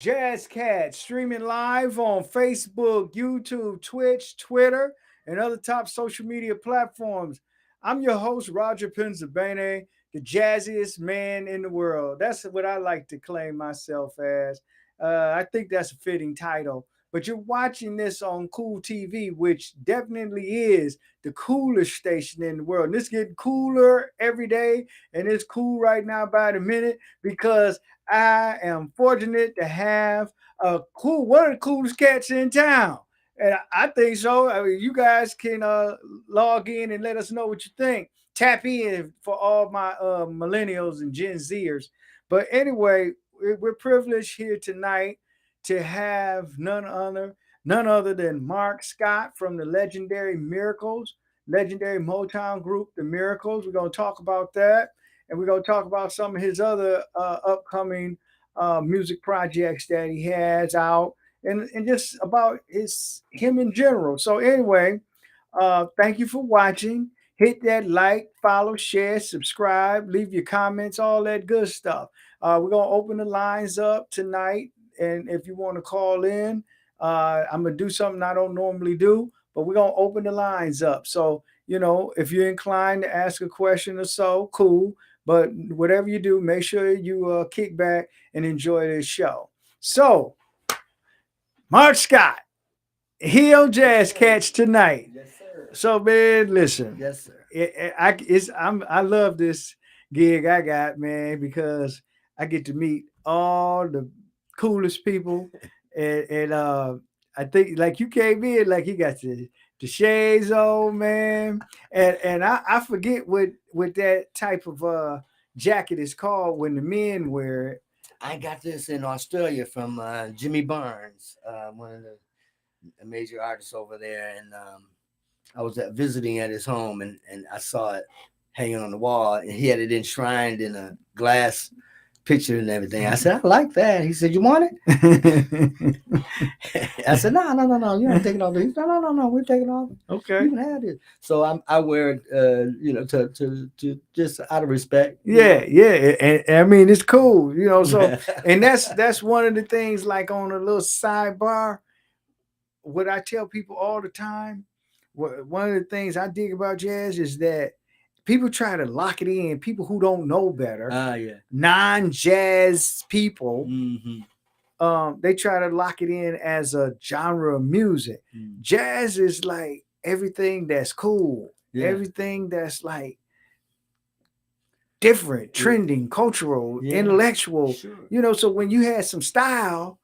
Jazz Cat streaming live on Facebook, YouTube, Twitch, Twitter, and other top social media platforms. I'm your host, Roger Pennsylvania, the jazziest man in the world. That's what I like to claim myself as. I think that's a fitting title. But you're watching this on Cool TV, which definitely is the coolest station in the world. And it's getting cooler every day, and it's cool right now by the minute because I am fortunate to have one of the coolest cats in town. And I think so. I mean, you guys can log in and let us know what you think. Tap in for all my millennials and Gen Zers. But anyway, we're privileged here tonight to have none other than Mark Scott from the legendary Motown group, The Miracles. We're going to talk about that, and we're going to talk about some of his other upcoming music projects that he has out, and just about him in general. So anyway, thank you for watching. Hit that like, follow, share, subscribe, leave your comments, all that good stuff. We're gonna open the lines up tonight, and if you want to call in, I'm gonna do something I don't normally do, but we're gonna open the lines up. So if you're inclined to ask a question or so, cool. But whatever you do, make sure you kick back and enjoy this show. So, Mark Scott, Hill Jazz Catch tonight. Yes, sir. So, man, listen, Yes, sir. I love this gig I got, man, because I get to meet all the coolest people, and I think like you came in like you got the shades on, man, and I forget what that type of jacket is called when the men wear it. I got this in Australia from Jimmy Barnes, one of the major artists over there, and I was visiting at his home, and I saw it hanging on the wall, and he had it enshrined in a glass picture and everything. I said, I like that. He said, you want it? I said, no, you don't take it off. He said, no, we're taking it off. Okay. You can have it. So I wear it, to just out of respect. Yeah, yeah, and I mean it's cool, So, and that's one of the things. Like on a little sidebar, what I tell people all the time, one of the things I dig about jazz is that people try to lock it in. People who don't know better, Yeah. non-jazz people, Mm-hmm. they try to lock it in as a genre of music. Jazz is like everything that's cool, everything that's like different, trending, cultural, intellectual. Sure. So when you had some style,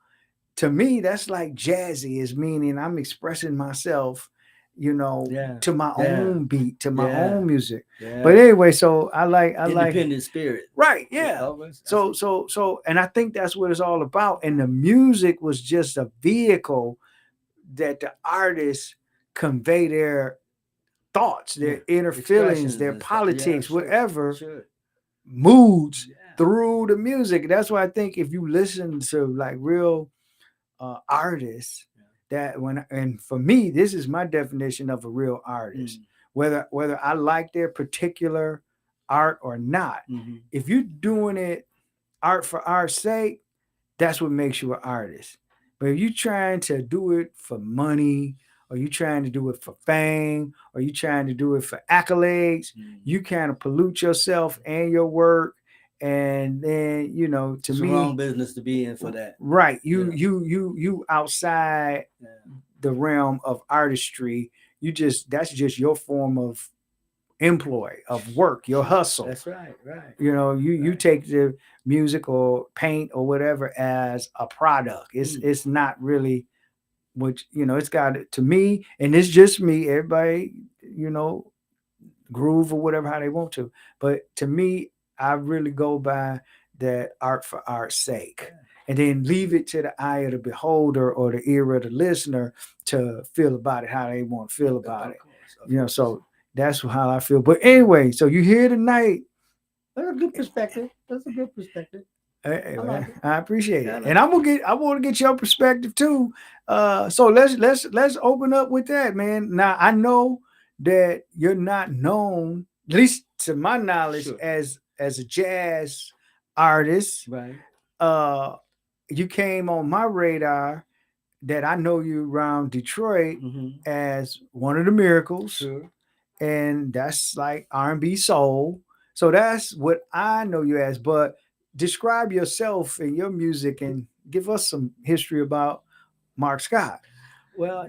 to me, that's like jazzy, is meaning I'm expressing myself, to my own beat, to my own music. Yeah. But anyway, so I like independent spirit. Right, yeah. So and I think that's what it's all about. And the music was just a vehicle that the artists convey their thoughts, their inner feelings, their politics, whatever moods through the music. That's why I think if you listen to like real artists, and for me, this is my definition of a real artist. Whether I like their particular art or not, if you're doing it art for art's sake, that's what makes you an artist. But if you're trying to do it for money, or you trying to do it for fame, or you trying to do it for accolades, you kind of pollute yourself and your work. And then to it's me, the wrong business to be in for that. Right, you outside the realm of artistry. That's just your form of employ, of work, your hustle. That's right. You take the music or paint or whatever as a product. It's not really what it's got to me, and it's just me. Everybody, groove or whatever how they want to. But to me, I really go by that art for art's sake. And then leave it to the eye of the beholder or the ear of the listener to feel about it how they want to feel about it. So that's how I feel. But anyway, so you here tonight. That's a good perspective. Hey, I appreciate it, and I want to get your perspective too. So let's open up with that, man. Now I know that you're not known, at least to my knowledge, as a jazz artist. Right. you came on my radar that I know you around Detroit Mm-hmm. as one of the Miracles, Sure. and that's like R&B soul. So that's what I know you as. But describe yourself and your music, and give us some history about Mark Scott. Well,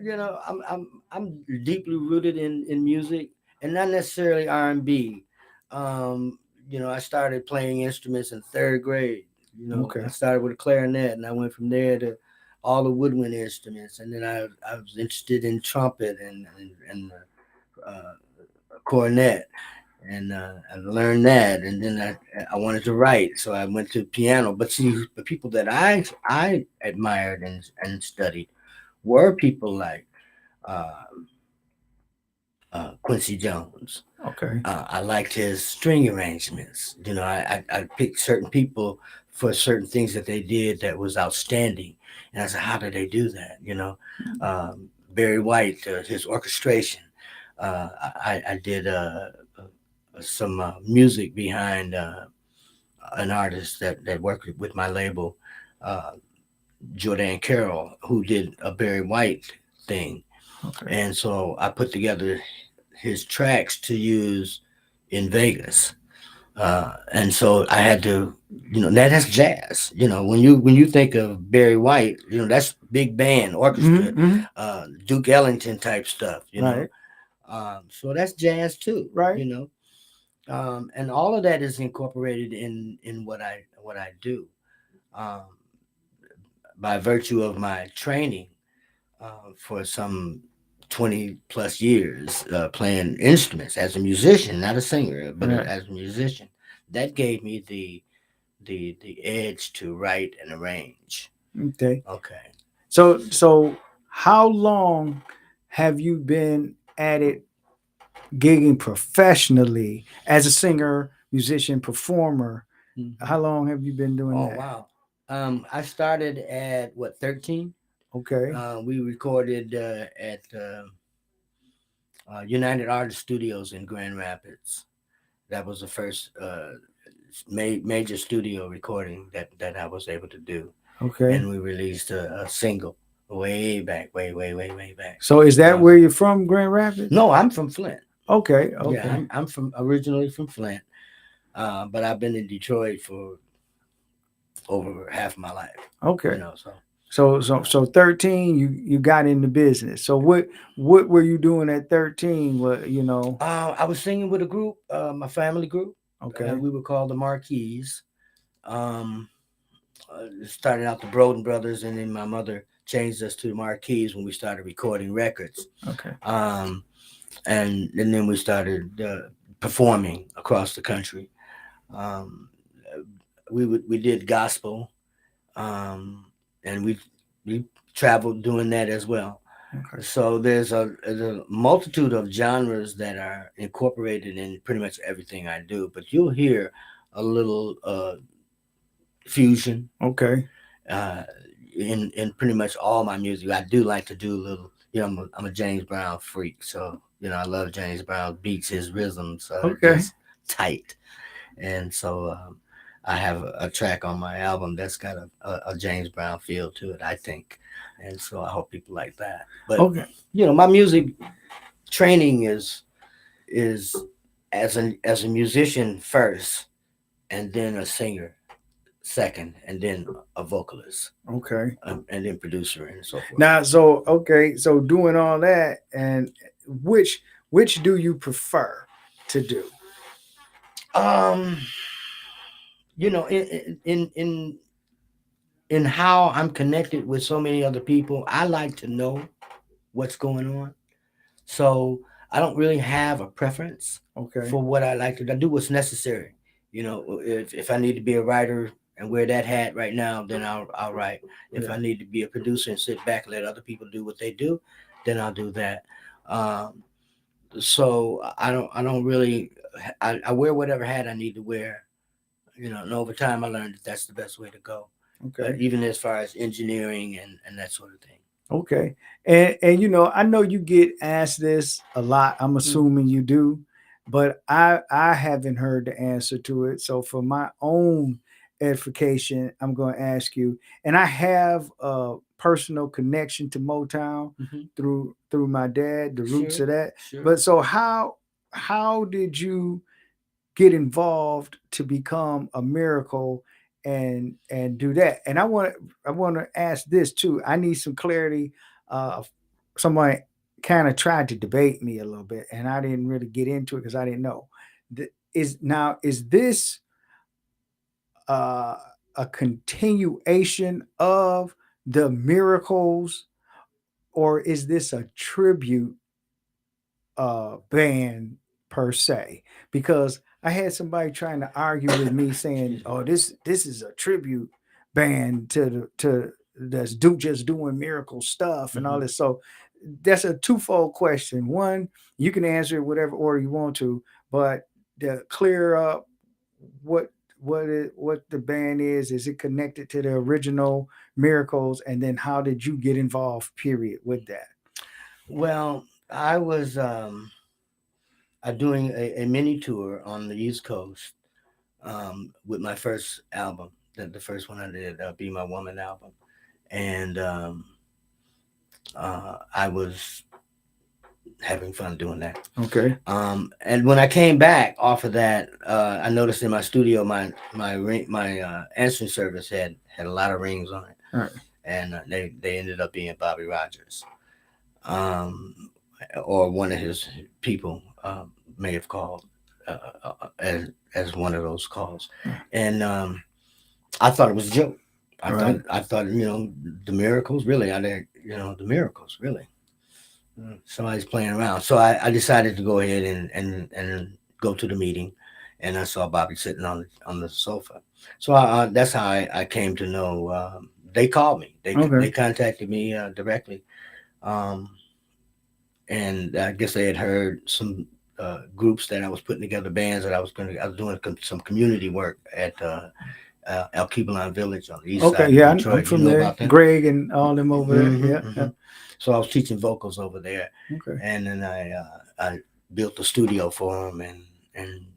I'm deeply rooted in music, and not necessarily R&B. Um, I started playing instruments in third grade. I Okay. started with a clarinet, and I went from there to all the woodwind instruments, and then I was interested in trumpet and cornet, and I learned that, and then I wanted to write, so I went to piano. But see, the people that I admired and studied were people like uh, Quincy Jones. Okay. I liked his string arrangements. I picked certain people for certain things that they did that was outstanding, and I said, how did they do that? Barry White, his orchestration. I did some music behind an artist that worked with my label, uh, Jordan Carroll, who did a Barry White thing. Okay. And so I put together his tracks to use in Vegas. And so I had to, that's jazz. When you think of Barry White, that's big band orchestra, Mm-hmm. Duke Ellington type stuff. Right. So that's jazz too. Right. And all of that is incorporated in what I do, um, by virtue of my training for some 20 plus years playing instruments as a musician, not a singer, but Right. as a musician. That gave me the edge to write and arrange. Okay. Okay. So how long have you been at it gigging professionally as a singer, musician, performer? How Mhm. long have you been doing Oh that? wow. I started at what, 13. Okay. We recorded at United Artist Studios in Grand Rapids. That was the first major studio recording that I was able to do, Okay. and we released a single way back, way back. So is that Uh, where you're from, Grand Rapids? no, I'm from Flint. Okay. Yeah, Okay. I'm from originally from Flint, but I've been in Detroit for over half my life. Okay. So So 13 you got in the business. So what were you doing at 13? What? I was singing with a group, my family group. Okay. We were called the Marquis. Um, Started out the Broden Brothers, and then my mother changed us to the Marquis when we started recording records. Okay. Um, and then we started performing across the country. Um, we did gospel, um, and we traveled doing that as well. Okay. So there's a multitude of genres that are incorporated in pretty much everything I do. But you'll hear a little fusion Okay. uh, in pretty much all my music. I do like to do a little. I'm a James Brown freak, so I love James Brown beats. His rhythms are Okay. just tight, and so I have a track on my album that's got a James Brown feel to it, I think, and so I hope people like that. But Okay. my music training is as a musician first, and then a singer second, and then a vocalist, Okay. and then producer, and so forth. Now, so okay, so doing all that, and which do you prefer to do? Um, in how I'm connected with so many other people, I like to know what's going on. So I don't really have a preference Okay. for what I like to do. I do what's necessary. If I need to be a writer and wear that hat right now, then I'll write. If I Yeah. need to be a producer and sit back and let other people do what they do, then I'll do that. Um, so I don't really I wear whatever hat I need to wear. And over time I learned that that's the best way to go. Okay. Even as far as engineering and that sort of thing. Okay. And I know you get asked this a lot. I'm Mhm. assuming you do, but I haven't heard the answer to it. So for my own edification, I'm going to ask you, and I have a personal connection to Motown through my dad, the roots of that. Sure. But so how did you get involved to become a miracle and do that? And I want to ask this too. I need some clarity. Someone kind of tried to debate me a little bit, and I didn't really get into it because I didn't know. Is this uh, a continuation of the miracles, or is this a tribute band per se? Because I had somebody trying to argue with me saying, "Oh, this is a tribute band to that's just doing miracle stuff and all this." So that's a twofold question. One, you can answer it whatever order you want to, but to clear up what what the band is it connected to the original miracles, and then how did you get involved? Period with that. Well, I was doing a mini tour on the East Coast with my first album, the first one I did, Be My Woman album. And I was having fun doing that. Okay. And when I came back off of that, I noticed in my studio, my answering service had a lot of rings on it. All right. And they ended up being Bobby Rogers. Or one of his people may have called as one of those calls, and I thought it was a joke. I thought the miracles really. I didn't the miracles really. Somebody's playing around. So I decided to go ahead and go to the meeting, and I saw Bobby sitting on the sofa. So that's how I came to know. They called me. They contacted me directly. And I guess they had heard some groups that I was putting together, bands that I was doing some community work at El Keeblon Village on the east side of Detroit. I'm from there. Greg and all them over there. Yeah. So I was teaching vocals over there. Okay. And then I built a studio for them and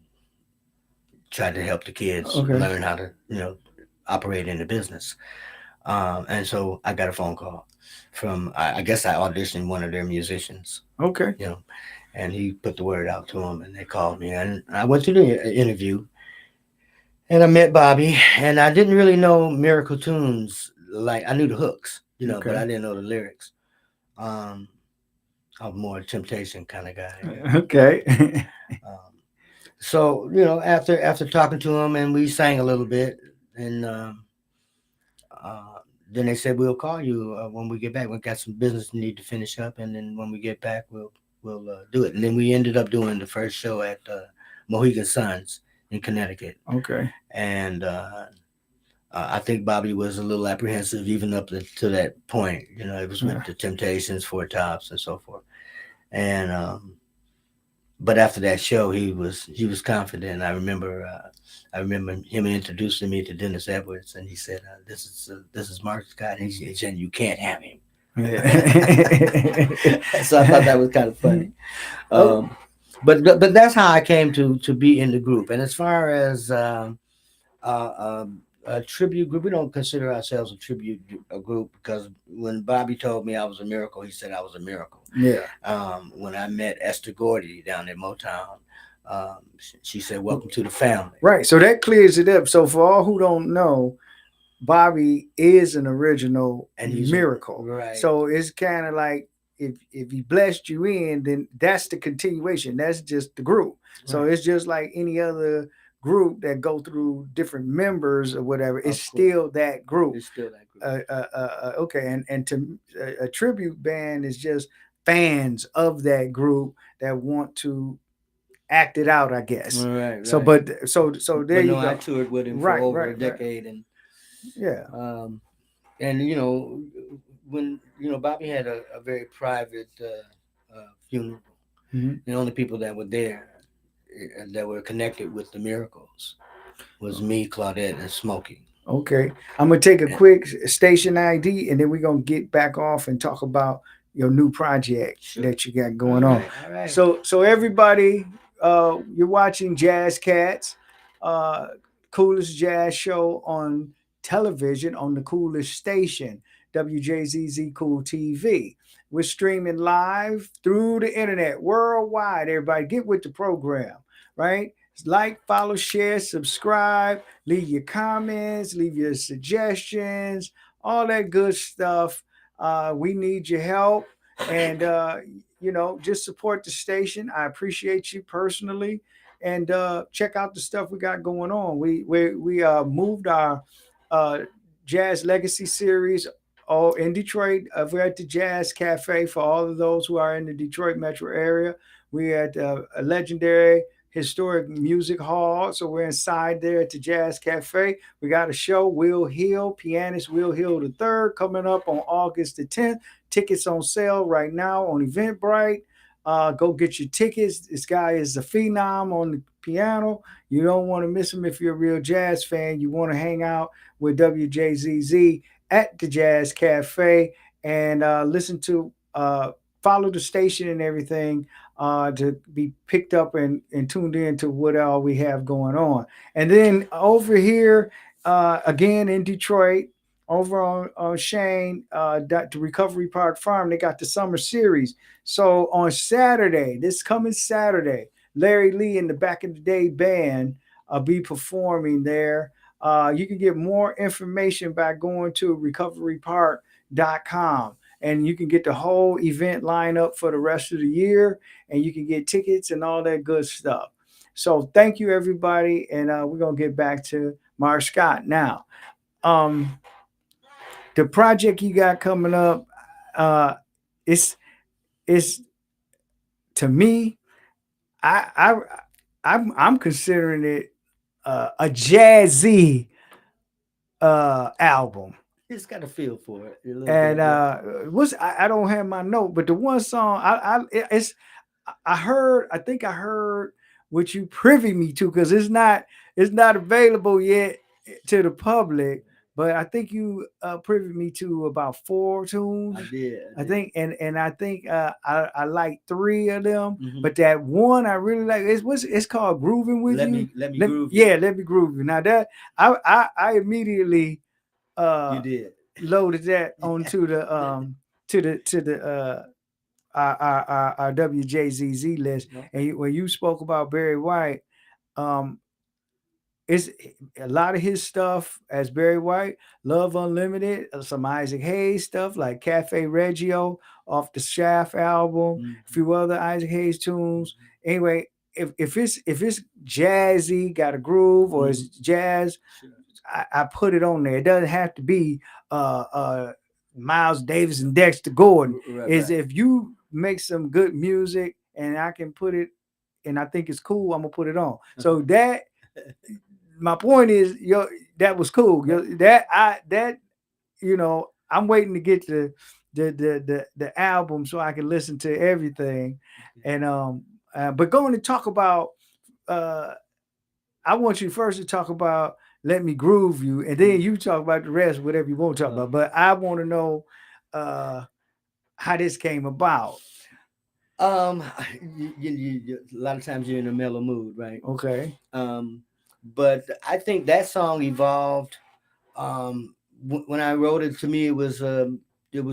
tried to help the kids learn how to operate in the business. And so I got a phone call from, I guess I auditioned one of their musicians. Okay. And he put the word out to them, and they called me, and I went to the interview, and I met Bobby, and I didn't really know miracle tunes. Like, I knew the hooks, but I didn't know the lyrics. I'm more a Temptation kind of guy. Okay. So after talking to him, and we sang a little bit, and then they said, we'll call you when we get back. We've got some business we need to finish up, and then when we get back, we'll do it. And then we ended up doing the first show at Mohegan Suns in Connecticut. Okay. And I think Bobby was a little apprehensive even up to that point. It was with the Temptations, Four Tops, and so forth. And but after that show, he was confident. I remember him introducing me to Dennis Edwards, and he said, "This is Mark Scott," and he said, "You can't have him." Yeah. So I thought that was kind of funny. But that's how I came to be in the group. And as far as a tribute group, we don't consider ourselves a group, because when Bobby told me I was a miracle, he said I was a miracle. Yeah. When I met Esther Gordy down at Motown, she said, "Welcome to the family." Right. So that clears it up. So for all who don't know, Bobby is an original and he's miracle. Right. So it's kind of like if he blessed you in, then that's the continuation. That's just the group. Right. So it's just like any other group that go through different members or whatever. It's still that group. It's still that group. Okay. And to a tribute band is just fans of that group that want to act it out, I guess. Right. So, so there you go. I toured with him for over a decade, and yeah. And when Bobby had a very private funeral, the only people that were there that were connected with the miracles was me, Claudette, and Smokey. Okay, I'm gonna take a quick station ID, and then we're gonna get back off and talk about your new project that you got going on. All right. So everybody, you're watching Jazz Cats. coolest jazz show on television on the coolest station, WJZZ Cool TV. We're streaming live through the internet worldwide. Everybody, get with the program, right? Like, follow, share, subscribe, leave your comments, leave your suggestions, all that good stuff. We need your help, and just support the station. I appreciate you personally, and check out the stuff we got going on. We moved our uh, Jazz Legacy series. Oh, in Detroit, we're at the Jazz Cafe for all of those who are in the Detroit metro area. We're at a legendary historic music hall. So we're inside there at the Jazz Cafe. We got a show, Will Hill, pianist Will Hill the third, coming up on August the 10th. Tickets on sale right now on Eventbrite. Go get your tickets. This guy is a phenom on the piano. You don't want to miss him if you're a real jazz fan. You want to hang out with WJZZ at the Jazz Cafe and listen to follow the station and everything to be picked up and tuned in to what all we have going on. And then over here, again in Detroit, over on Shane, the Recovery Park Farm, they got the summer series. So on Saturday, this coming Saturday, Larry Lee and the Back in the Day band be performing there. You can get more information by going to recoverypark.com, and you can get the whole event lineup for the rest of the year, and you can get tickets and all that good stuff. So thank you, everybody, and we're going to get back to Mark Scott now. The project you got coming up, uh, it's to me, I I'm considering it a jazzy album. It's got a feel for it. A little And bit, yeah. what's I don't have my note, but the one song it's I heard, I think I heard what you privy me to, because it's not available yet to the public. But I think you privy me to about four tunes. I did. I think, and I think I like three of them, Mhm. but that one I really like. It's called "Grooving with Let You." me let me groove. You. Yeah, let me groove you. Now that I immediately You did. loaded that onto the to the our WJZZ list. Okay. And when you spoke about Barry White, um, it's a lot of his stuff as Barry White, Love Unlimited, some Isaac Hayes stuff like Cafe Reggio off the Shaft album, a few other Isaac Hayes tunes. Anyway, if it's jazzy, got a groove, or it's jazz, Sure. I put it on there. It doesn't have to be Miles Davis and Dexter Gordon. Right, Is right. if you make some good music and I can put it, and I think it's cool, I'm gonna put it on. So that my point is, that was cool. I'm waiting to get the album so I can listen to everything. And but going to talk about I want you first to talk about Let Me Groove You, and then you talk about the rest, whatever you want to talk about. But I want to know how this came about. Um, a lot of times you're in a mellow mood, right? Okay. But I think that song evolved. When I wrote it, to me, it was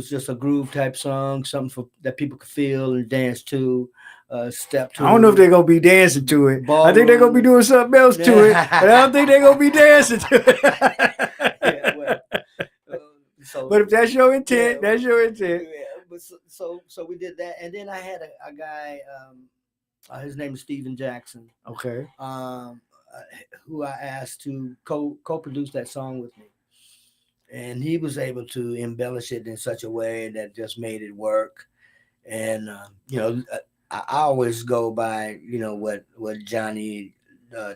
just a groove type song, something that people could feel and dance to. Step to. I don't know if they're gonna be dancing to it. I think they're gonna be doing something else to it, but I don't think they're gonna be dancing to it. Yeah, well, so, but if that's your intent, that's your intent. Yeah, but so we did that, and then I had a guy. His name is Steven Jackson. Okay. Who I asked to co-produce that song with me, and he was able to embellish it in such a way that just made it work. And I always go by what Johnny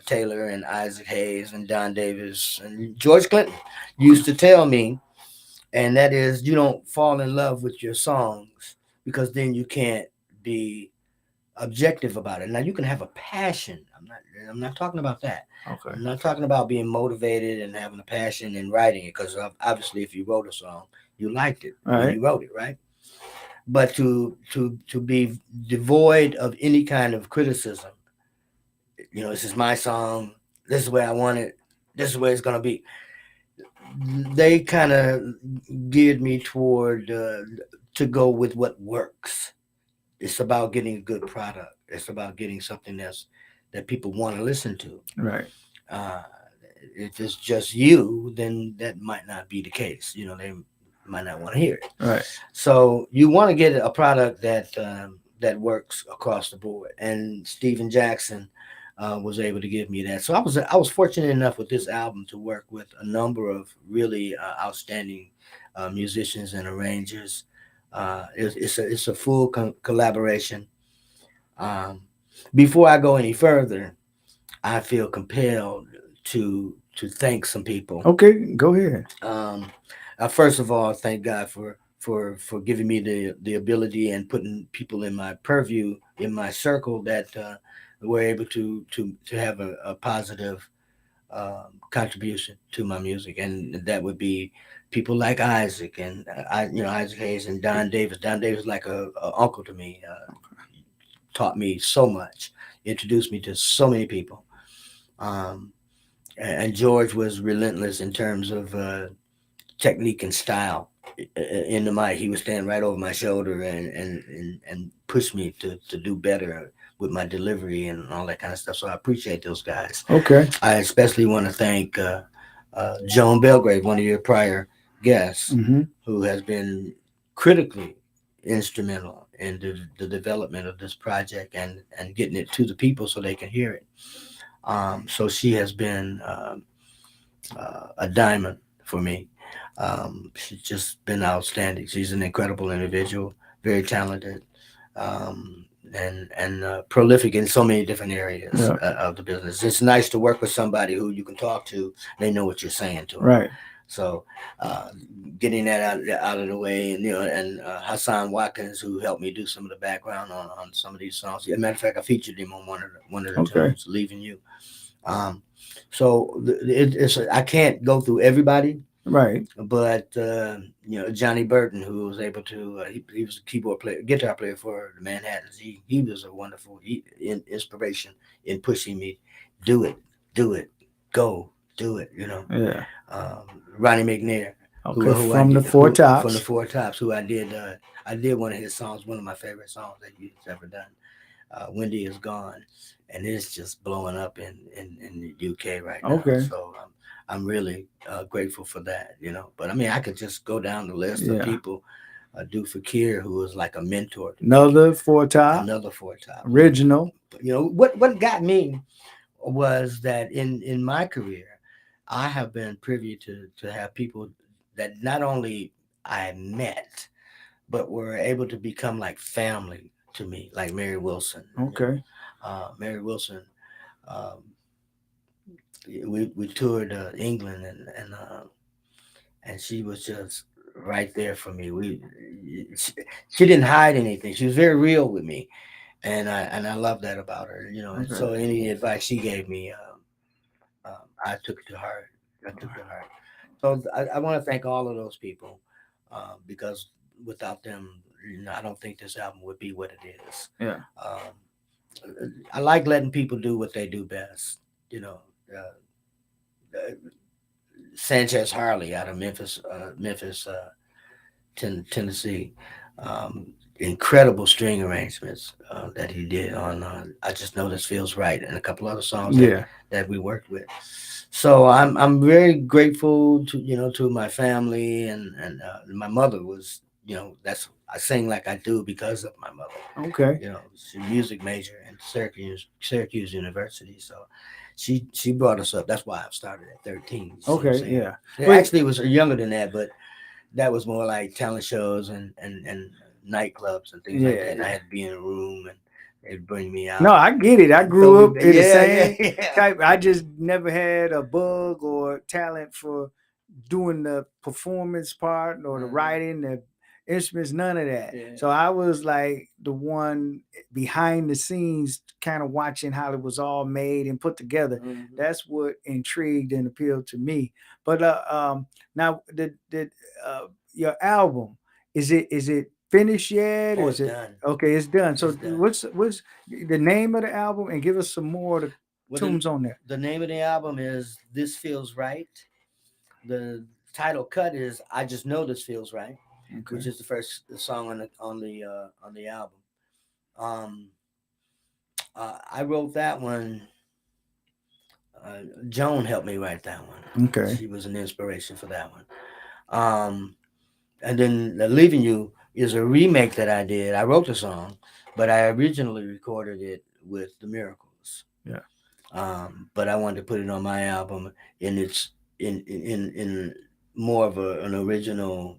Taylor and Isaac Hayes and Don Davis and George Clinton used to tell me, and that is, you don't fall in love with your songs, because then you can't be objective about it. Now you can have a passion. I'm not talking about that. Okay. I'm not talking about being motivated and having a passion in writing it, because obviously if you wrote a song, you liked it when you wrote it, right? But to be devoid of any kind of criticism, this is my song, this is the way I want it, this is where it's gonna be. They kind of geared me toward to go with what works. It's about getting a good product. It's about getting something that people want to listen to. Right. Uh, if it's just you, then that might not be the case. You know, they might not want to hear it. Right. So you want to get a product that works across the board. And Steven Jackson was able to give me that. So I was fortunate enough with this album to work with a number of really outstanding musicians and arrangers. It's a full collaboration. Um, Before I go any further, I feel compelled to thank some people. Okay, go ahead. Um, First of all, thank God for giving me the ability and putting people in my purview, in my circle, that were able to have a positive contribution to my music, and that would be people like Isaac and Isaac Hayes and Don Davis. Don Davis, like a uncle to me, taught me so much, introduced me to so many people. Um, and George was relentless in terms of technique and style in the mic. He would stand right over my shoulder and push me to do better with my delivery and all that kind of stuff. So I appreciate those guys. Okay. I especially want to thank Joan Belgrave, one of your prior guests, Mm-hmm. who has been critically instrumental in the development of this project and getting it to the people so they can hear it. So she has been a diamond for me. She's just been outstanding. She's an incredible individual, very talented, and prolific in so many different areas Yeah. of the business. It's nice to work with somebody who you can talk to. They know what you're saying to them. Right. So, uh, getting that out of the way, and Hassan Watkins, who helped me do some of the background on some of these songs. As a matter of fact, I featured him on one of the Okay. tunes, "Leaving You." Um, so it's I can't go through everybody, Right. but Johnny Burton, who was able to he was a keyboard player, guitar player for the Manhattans. He was a wonderful inspiration in pushing me, do it, do it, go, do it. Yeah. Ronnie McNair, Okay. who From the Four from the Tops. Four Tops, who I did one of his songs, one of my favorite songs that he's ever done. Wendy is gone, and it's just blowing up in the UK right now. Okay. So I'm really grateful for that. But I mean, I could just go down the list of Yeah. people. Duke Fakir, who was like a mentor to me, Another Four Top. another Four Top. Original. What got me was that in my career, I have been privy to have people that not only I met, but were able to become like family to me, like Mary Wilson. Okay. Mary Wilson, um, we toured England, and she was just right there for me. She didn't hide anything. She was very real with me, and I love that about her. And Okay. so any advice she gave me, I took it to heart. I took it to heart. So I want to thank all of those people, because without them, I don't think this album would be what it is. Yeah. I like letting people do what they do best. You know, uh, Sanchez Harley out of Memphis, Tennessee. Incredible string arrangements that he did on "I Just Know This Feels Right" and a couple other songs Yeah. that we worked with. So I'm very grateful to my family, and my mother was, that's I sing like I do because of my mother. Okay. She's a music major at Syracuse University. So she brought us up. That's why I started at 13. You see what I'm Okay. saying? Yeah. It actually was younger than that, but that was more like talent shows and nightclubs and things like Yeah. that. And I had to be in a room, and they'd bring me out. No, I get it. I and grew throw up me in the yeah, same yeah. type. I just never had a bug or talent for doing the performance part or the Mhm. writing, the instruments, none of that. Yeah. So I was like the one behind the scenes, kind of watching how it was all made and put together. Mhm. That's what intrigued and appealed to me. But now the your album, is it finished yet? Oh, it's Is it done. okay? It's done. So It's done. what's the name of the album, and give us some more to tunes on there? The name of the album is This Feels Right. The title cut is I Just Know This Feels Right, Okay. which is the first song on the album. Um, I wrote that one. Joan helped me write that one. Okay. She was an inspiration for that one. Um, and then Leaving You is a remake that I did. I wrote the song, but I originally recorded it with the Miracles. Yeah. But I wanted to put it on my album in its in more of an original,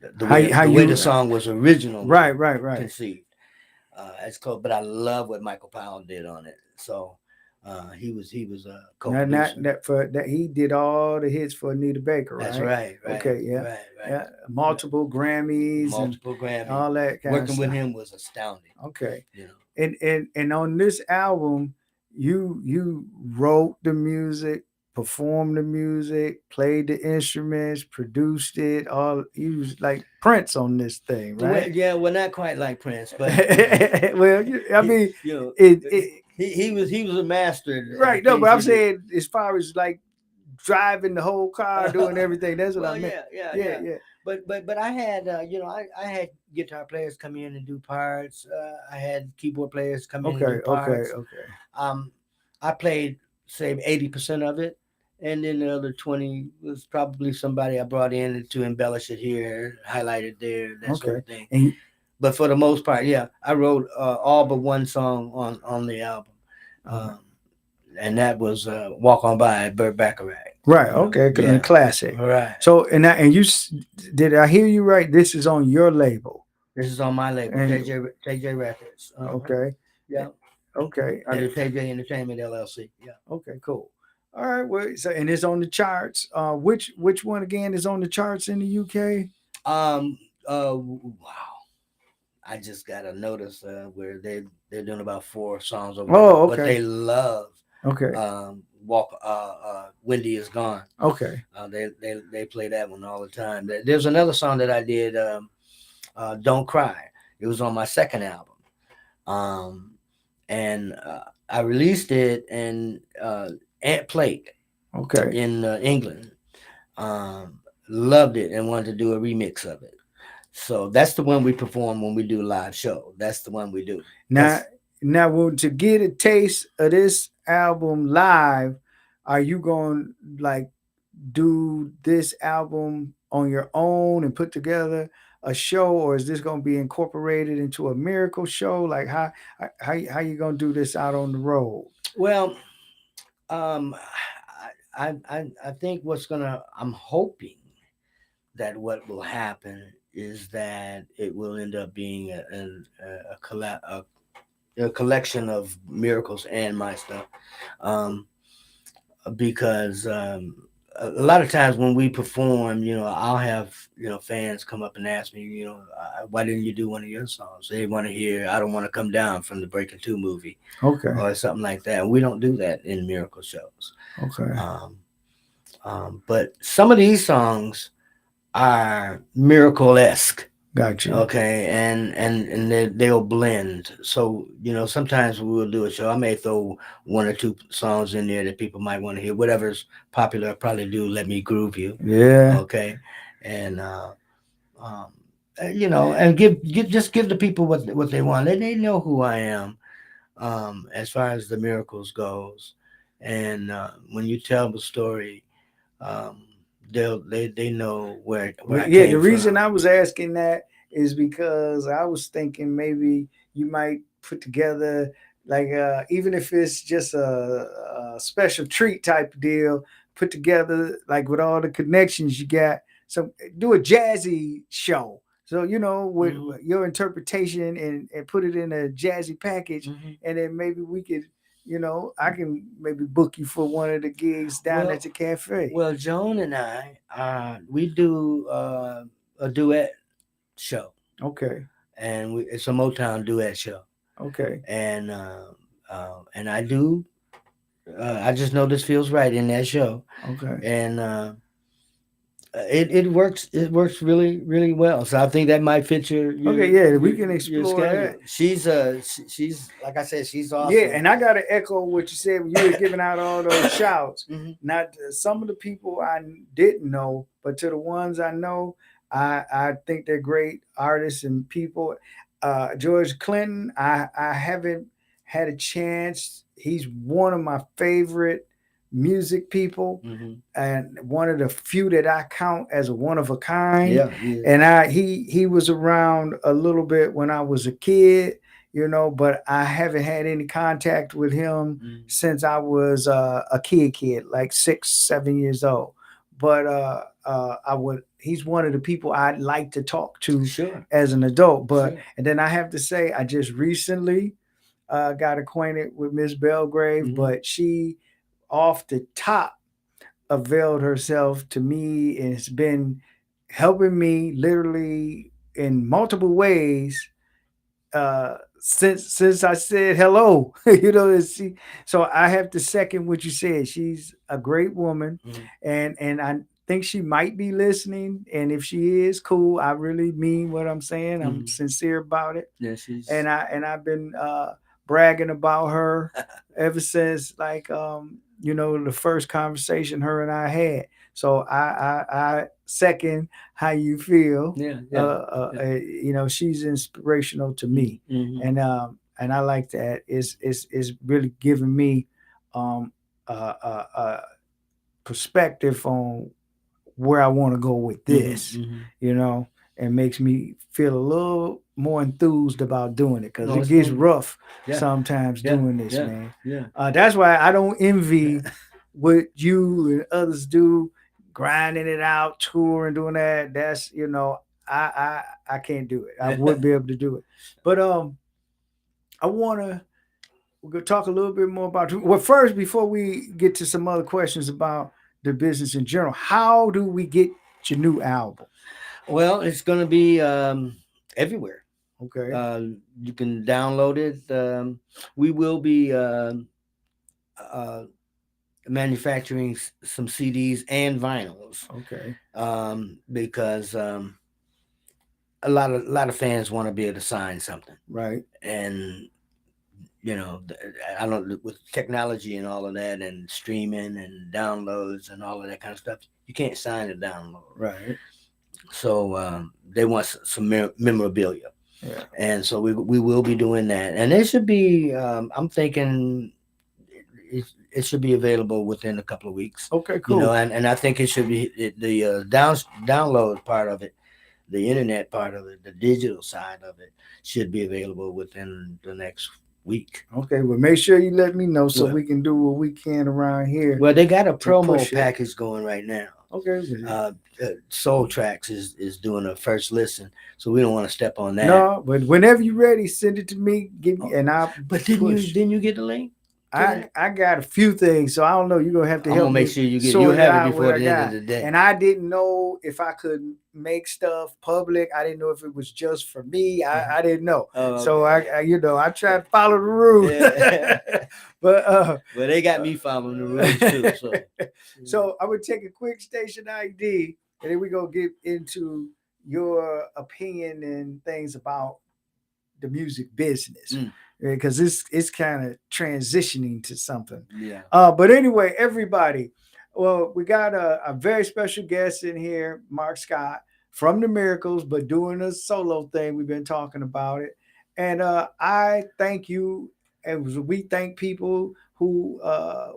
the way the song was originally right. conceived. As close, but I love what Michael Powell did on it. So he was a co-producer. That he did all the hits for Anita Baker, right? That's right. Okay, yeah, right. yeah. Multiple Grammys, and all that kind Working of with stuff. him was astounding. Okay, You know, and on this album, you wrote the music, performed the music, played the instruments, produced it. All you was like Prince on this thing, right? well, not quite like Prince, but well, I mean, you know, it he was a master. right. No, but I'm saying as far as like driving the whole car, doing everything. That's what well, I meant. yeah. But I had I had guitar players come in and do parts. I had keyboard players come in and do parts. Okay. I played say 80% of it, and then the other 20 was probably somebody I brought in to embellish it here, highlight it there, that sort of thing. But for the most part, yeah, I wrote all but one song on the album. And that was "Walk On By" Burt Bacharach. Right. Okay. Yeah. Classic. Right. So and you did I hear you right? This is on your label. This is on my label, TJ Records. Okay. Yeah. Okay. Under TJ Entertainment LLC. Yeah. Okay. Cool. All right. Well, so and it's on the charts. Which one again is on the charts in the UK? Wow. I just got a notice where they're doing about 4 songs over there. Okay. But they love. Okay. Wendy Is Gone. Okay. They play that one all the time. There's another song that I did, Don't Cry. It was on my second album. And I released it in Ant Plate. Okay. In England. Loved it and wanted to do a remix of it. So that's the one we perform when we do a live show. That's the one we do. Now, to get a taste of this album live, are you going to like do this album on your own and put together a show, or is this going to be incorporated into a miracle show? Like how you going to do this out on the road? Well, I think I'm hoping that what will happen is that it will end up being a collection of miracles and my stuff, because a lot of times when we perform, I'll have fans come up and ask me, why didn't you do one of your songs? They want to hear "I Don't Want to Come Down" from the Breaking 2 movie, or something like that. And we don't do that in miracle shows. Okay. But some of these songs are miracle-esque. Gotcha. Okay, and they'll blend. So sometimes we'll do a show. I may throw 1 or 2 songs in there that people might want to hear. Whatever's popular, I'll probably do "Let Me Groove You." Yeah. Okay, and and give the people what they want. They know who I am, as far as the miracles goes, and when you tell the story. They know where I came the reason from. I was asking that is because I was thinking maybe you might put together like even if it's just a special treat type deal, put together like with all the connections you got. So do a jazzy show. So with your interpretation and put it in a jazzy package, and then maybe we could. I can maybe book you for one of the gigs down at the cafe. Well, Joan and I, we do a duet show. Okay. And it's a Motown duet show. Okay. And I do. I Just Know This Feels Right in that show. Okay. And It works really well. So I think that might fit your Okay, your yeah, we your, can your explore that. schedule. She's like I said, she's Yeah, awesome. and I gotta echo what you said when you were giving out all those shouts. Hmm. Not some of the people I didn't know, but to the ones I know, I think they're great artists and people. George Clinton, I haven't had a chance. He's one of my favorite music people, Hmm. and one of the few that I count as a one of a kind. Yeah, yeah. And he was around a little bit when I was a kid, but I haven't had any contact with him Mm. since I was a kid, like 6, 7 years old. But I would. He's one of the people I'd like to talk to Sure, as an adult. But sure. and then I have to say, I just recently got acquainted with Miss Belgrave, Hmm. but she off the top availed herself to me and has been helping me literally in multiple ways since I said hello. So I have to second what you said. She's a great woman, Hmm. and I think she might be listening. And if she is, cool. I really mean what I'm saying. I'm Hmm. sincere about it. Yeah, And she's. I've been bragging about her ever since the first conversation her and I had. So I second how you feel. Yeah, yeah, yeah. She's inspirational to Hmm. me, Hmm. and I like that. It's really giving me um a perspective on where I want to go with Hmm. this, Hmm. you know, and makes me feel a little more enthused about doing it because No, it it's gets going. rough Yeah, sometimes yeah, doing this, yeah, man. yeah. That's why I don't envy what you and others do, grinding it out, touring, doing that. That's I can't do it. I wouldn't be able to do it. But I wanna we're gonna talk a little bit more about well first before we get to some other questions about the business in general. How do we get your new album? Well, it's going to be everywhere. Okay. You can download it. We will be uh, manufacturing some CDs and vinyls Okay. because a lot of fans want to be able to sign something, Right. and I don't with technology and all of that, and streaming and downloads and all of that kind of stuff. You can't sign a download, Right. so they want some memorabilia. Yeah. And so we will be doing that, and it should be. I'm thinking it should be available within a couple of weeks. Okay. Cool. And I think it should be the download part of it, the internet part of it, the digital side of it should be available within the next week. Okay. Well, make sure you let me know so Well, we can do what we can around here well, they got a to promo push it. package going right now. Okay. Uh, Soul Tracks is doing a first listen, so we don't want to step on that. No, but whenever you're ready, send it to me. Give me, Oh, and I'll but didn't you push. didn't you get the link to I that? I got a few things, so I don't know. You're gonna have to I'm help gonna make me sure you'll sort it have it out what before I the end of got. the day. And I didn't know if I could make stuff public. I didn't know if it was just for me. I didn't know. Oh, So okay. I try to follow the rules. Yeah. but Well, they got me following the rules too. So, so I would take a quick station ID, and then we go get into your opinion and things about the music business mm, because it's kind of transitioning to something. yeah. But anyway, everybody, well, we got a very special guest in here, Mark Scott from the Miracles, but doing a solo thing. We've been talking about it, and I thank you, and we thank people who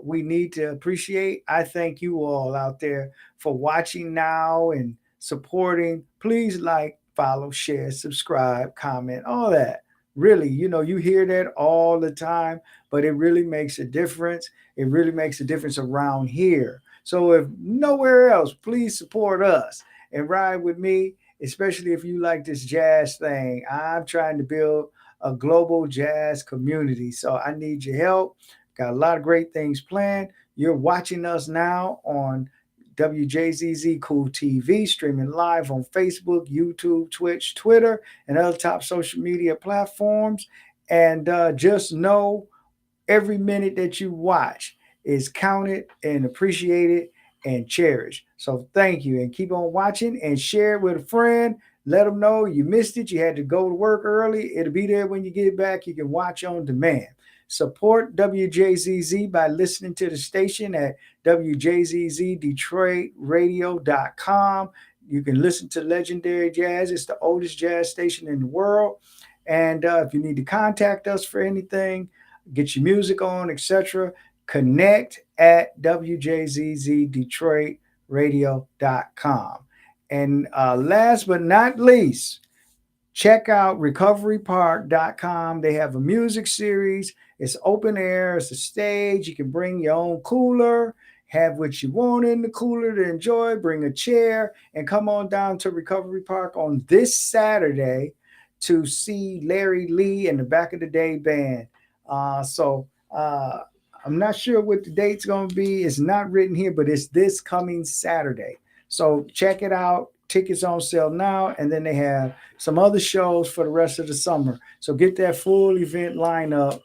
we need to appreciate. I thank you all out there for watching now and supporting. Please like, follow, share, subscribe, comment, all that. Really, you hear that all the time, but it really makes a difference. It really makes a difference around here. So if nowhere else, please support us and ride with me, especially if you like this jazz thing. I'm trying to build a global jazz community. So I need your help. Got a lot of great things planned. You're watching us now on Wjzz Cool TV, streaming live on Facebook, YouTube, Twitch, Twitter, and other top social media platforms. And just know every minute that you watch is counted and appreciated. and cherish. So thank you, and keep on watching and share it with a friend. Let them know you missed it. You had to go to work early. It'll be there when you get back. You can watch on demand. Support WJZZ by listening to the station at WJZZDetroitradio.com. You can listen to Legendary Jazz. It's the oldest jazz station in the world. And if you need to contact us for anything, get your music on, etc., connect at WJZZDetroitradio.com. And last but not least, check out recoverypark.com. They have a music series. It's open air, it's a stage. You can bring your own cooler, have what you want in the cooler to enjoy, bring a chair, and come on down to Recovery Park on this Saturday to see Larry Lee and the Back of the Day Band. I'm not sure what the date's going to be. It's not written here, but it's this coming Saturday. So check it out. Tickets on sale now, and then they have some other shows for the rest of the summer. So get that full event lineup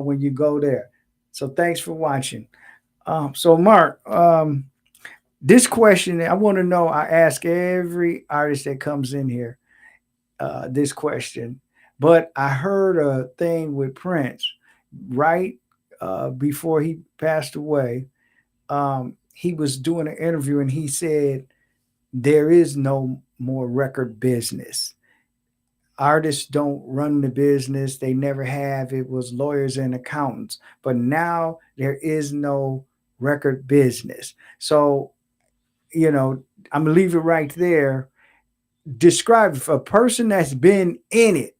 when you go there. So thanks for watching. So Mark, this question I want to know. I ask every artist that comes in here this question, but I heard a thing with Prince right before he passed away. He was doing an interview and he said there is no more record business. Artists don't run the business. They never have. It was lawyers and accountants. But now there is no record business. So, I'm going to leave it right there. Describe for a person that's been in it,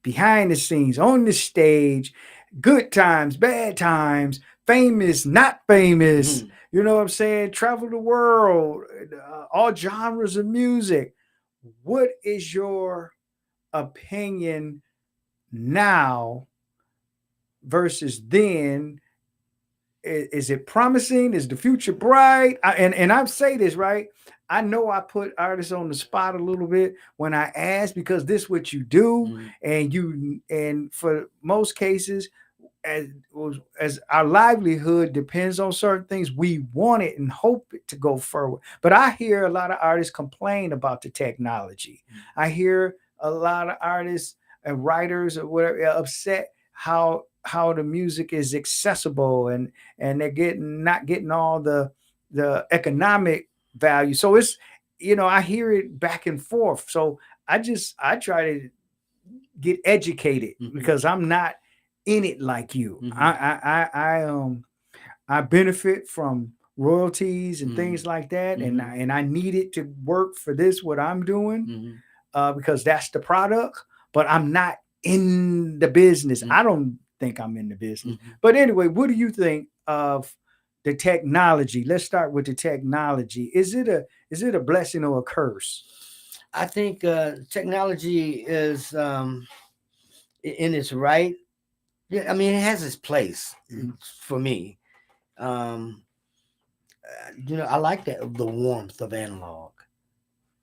behind the scenes, on the stage, good times, bad times, famous, not famous. Mhm. You know what I'm saying? Travel the world, all genres of music. What is your opinion now versus then? Is it promising? Is the future bright? And I say this right. I know I put artists on the spot a little bit when I ask because this is what you do, and for most cases, as our livelihood depends on certain things, we want it and hope it to go forward. But I hear a lot of artists complain about the technology. I hear a lot of artists and writers or whatever upset how the music is accessible and they're not getting all the economic value. So it's I hear it back and forth. So I try to get educated because I'm not in it like you. I benefit from royalties and things like that, and I need it to work for this what I'm doing because that's the product. But I'm not in the business. I don't think I'm in the business. But anyway, what do you think of the technology? Let's start with the technology. Is it a blessing or a curse? I think technology is in its right. Yeah, I mean, it has its place for me. Um, I like the warmth of analog.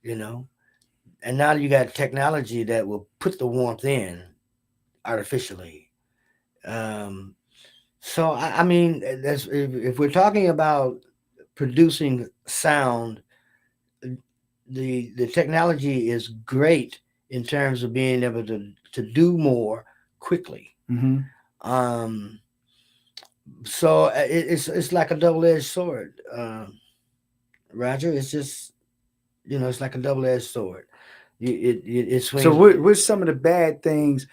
And now you got technology that will put the warmth in artificially. So I mean, if we're talking about producing sound, the technology is great in terms of being able to do more quickly. So it's like a double-edged sword, Roger. It's just it's like a double-edged sword. It swings. So what's some of the bad things?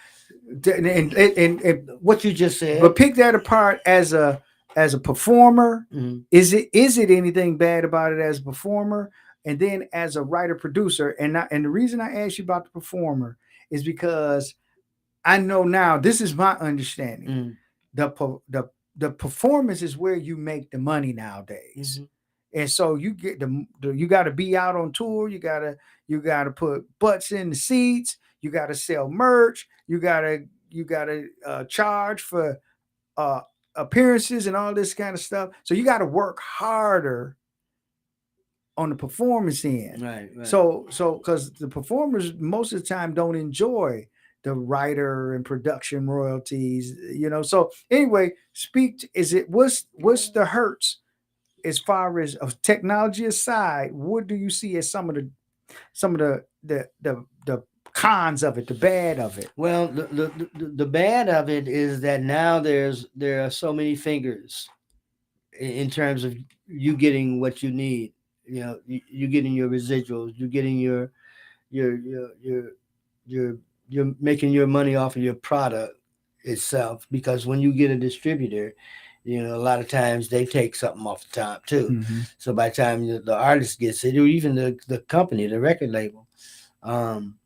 And what you just said, but pick that apart as a performer. Is it anything bad about it as a performer? And then as a writer producer, and the reason I asked you about the performer is because I know now this is my understanding. The performance is where you make the money nowadays. And so you get you got to be out on tour. You gotta put butts in the seats. You got to sell merch. You gotta charge for appearances and all this kind of stuff. So you got to work harder on the performance end. Right. So because the performers most of the time don't enjoy the writer and production royalties. So anyway, what's the hurts as far as of technology aside, what do you see as some of the cons of it, the bad of it? Well, the bad of it is that now there are so many fingers in terms of you getting what you need. You know, you getting your residuals, you getting your your your your you're making your money off of your product itself, because when you get a distributor, you know, a lot of times they take something off the top too. Mm-hmm. So by the time the artist gets it, or even the company, the record label, um,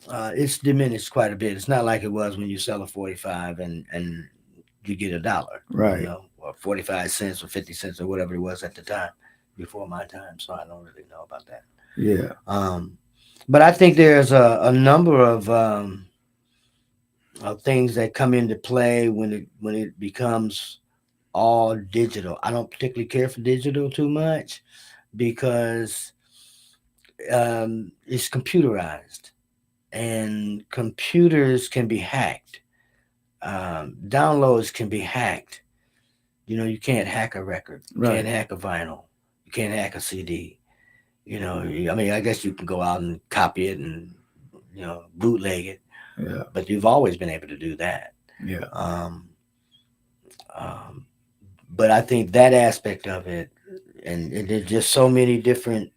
it's diminished quite a bit. It's not like it was when you sell a 45 and you get $1, you Right. know, or 45 cents or 50 cents or whatever it was at the time before my time. So I don't really know about that. Yeah. But I think there's a number of things that come into play when it becomes all digital. I don't particularly care for digital too much because it's computerized, and computers can be hacked. Downloads can be hacked. You know, you can't hack a record, you can't Right. hack a vinyl, you can't hack a CD. You know, I mean, I guess you can go out and copy it and, you know, bootleg it, Yeah. but you've always been able to do that. Yeah. Um, um, but I think that aspect of it, and there's just so many different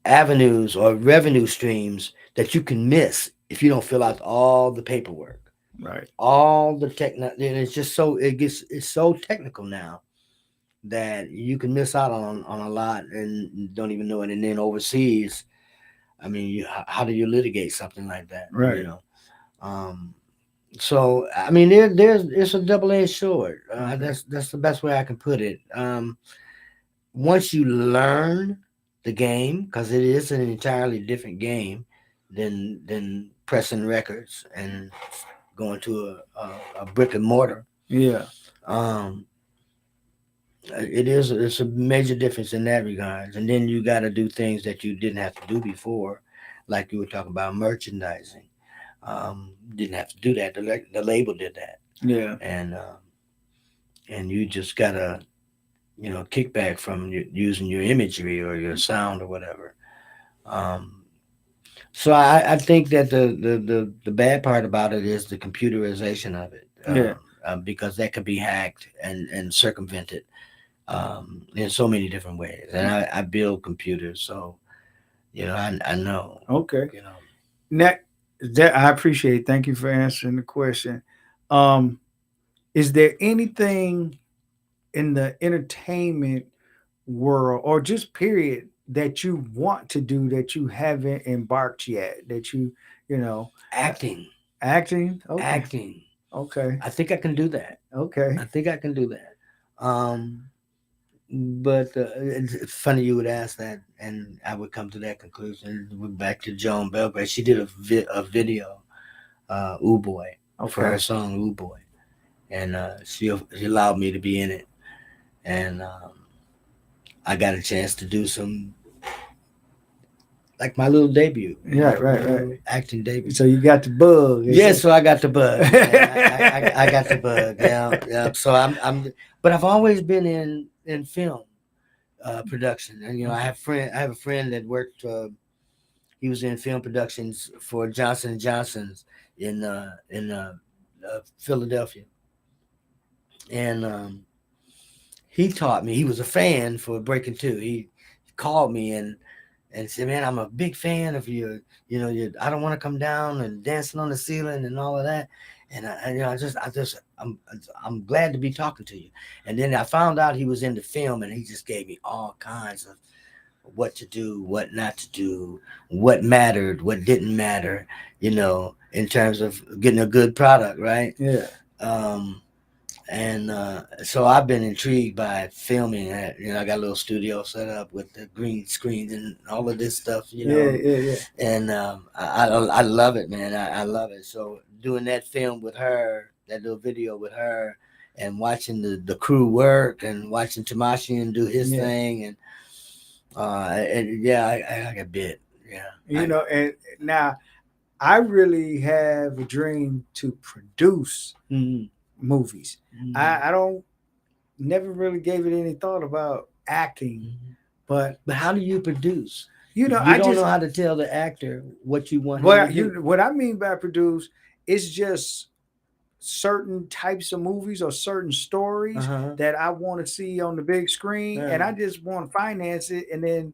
avenues or revenue streams that you can miss if you don't fill out all the paperwork, Right. all the techno. And it's just so it's so technical now that you can miss out on a lot and don't even know it. And then overseas, I mean, how do you litigate something like that? You Right. know. Um, so I mean, there's it's a double-edged sword. Okay. That's the best way I can put it. Once you learn the game, because it is an entirely different game than pressing records and going to a brick and mortar. Yeah. Um, it's a major difference in that regard. And then you got to do things that you didn't have to do before, like you were talking about merchandising. Didn't have to do that. The label did that, Yeah. and you just gotta, you know, kickback from using your imagery or your sound or whatever. Um, so I think that the bad part about it is the computerization of it, Yeah. because that could be hacked and circumvented in so many different ways. And I build computers, so you know I know, Okay. you know. Now, that I appreciate. Thank you for answering the question. Um, is there anything in the entertainment world or just period that you want to do that you haven't embarked yet? That you know, uh, Acting, acting? Okay. acting. Okay. I think I can do that. I Okay. think I can do that. Um, but it's funny you would ask that, and I would come to that conclusion. We're back to Joan Belgrade. She did a video, "Ooh Boy," for her Okay. song "Ooh Boy," and she allowed me to be in it, and I got a chance to do some, like, my little debut, Yeah. my Right. Right. little acting debut. So you got the bug. Yeah, so I got the bug. I got the Okay. bug. Yeah, yeah. So but I've always been in film production, and you know, I have a friend that worked. He was in film productions for Johnson and Johnson's in Philadelphia, and he taught me. He was a fan for Breaking Two. He called me and said, "Man, I'm a big fan of your, you know, your I don't want to come down and dancing on the ceiling and all of that." And you know, I'm glad to be talking to you. And then I found out he was into film, and he just gave me all kinds of what to do, what not to do, what mattered, what didn't matter, you know, in terms of getting a good product, right? Yeah. Um, and so I've been intrigued by filming. You know, I got a little studio set up with the green screens and all of this stuff, you Yeah. know, Yeah. Yeah. and I love it, man. I love it. So doing that film with her, that little video with her, and watching the crew work and watching Tamashian do his Yeah. thing, and yeah, I got bit. Yeah, You know, and now I really have a dream to produce mm, movies. mm, I don't never really gave it any thought about acting, Mhm. but But how do you produce? you know, You I don't just know how to tell the actor what you want him to do. what I mean by produce is just certain types of movies or certain stories Uh-huh. that I want to see on the big screen, and I just want to finance it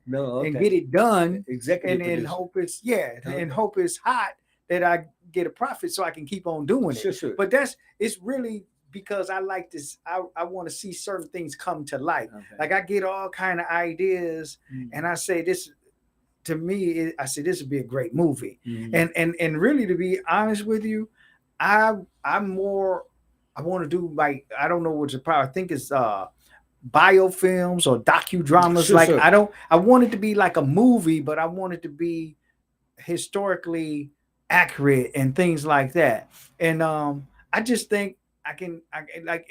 No, and okay. get it done, Executive and producer. hope it's yeah, and Okay. hope it's hot that I get a profit so I can keep on doing it. Sure, sure. But it's really because I like this. I want to see certain things come to life. Okay. Like I get all kind of ideas, and Mhm. I say this to me. I say this would be a great movie, Mhm. and really to be honest with you, I I'm more. I want to do like I don't know what the power. I think it's biofilms or docudramas. Sure, Like sure. I want it to be like a movie, but I want it to be historically accurate and things like that. And I just think I can like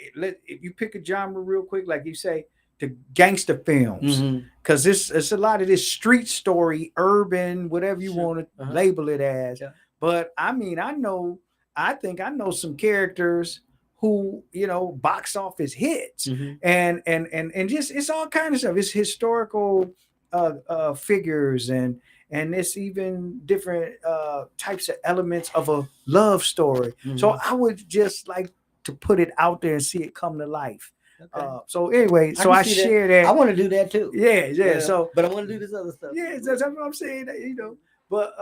if you pick a genre real quick, like you say, the gangster films. Mhm. Because it's a lot of this street story, urban, whatever you Sure. want to Uh-huh. label it as. Yeah. But I mean, I think I know some characters who box office hits, Mhm. and just it's all kind of stuff. It's historical figures, and it's even different types of elements of a love story. So Mhm. I would just like to put it out there and see it come to life. Okay. So anyway, I so can I see that. share I that. want to do that too. Yeah. So But I want to do this other stuff. yeah, that's what I'm saying. But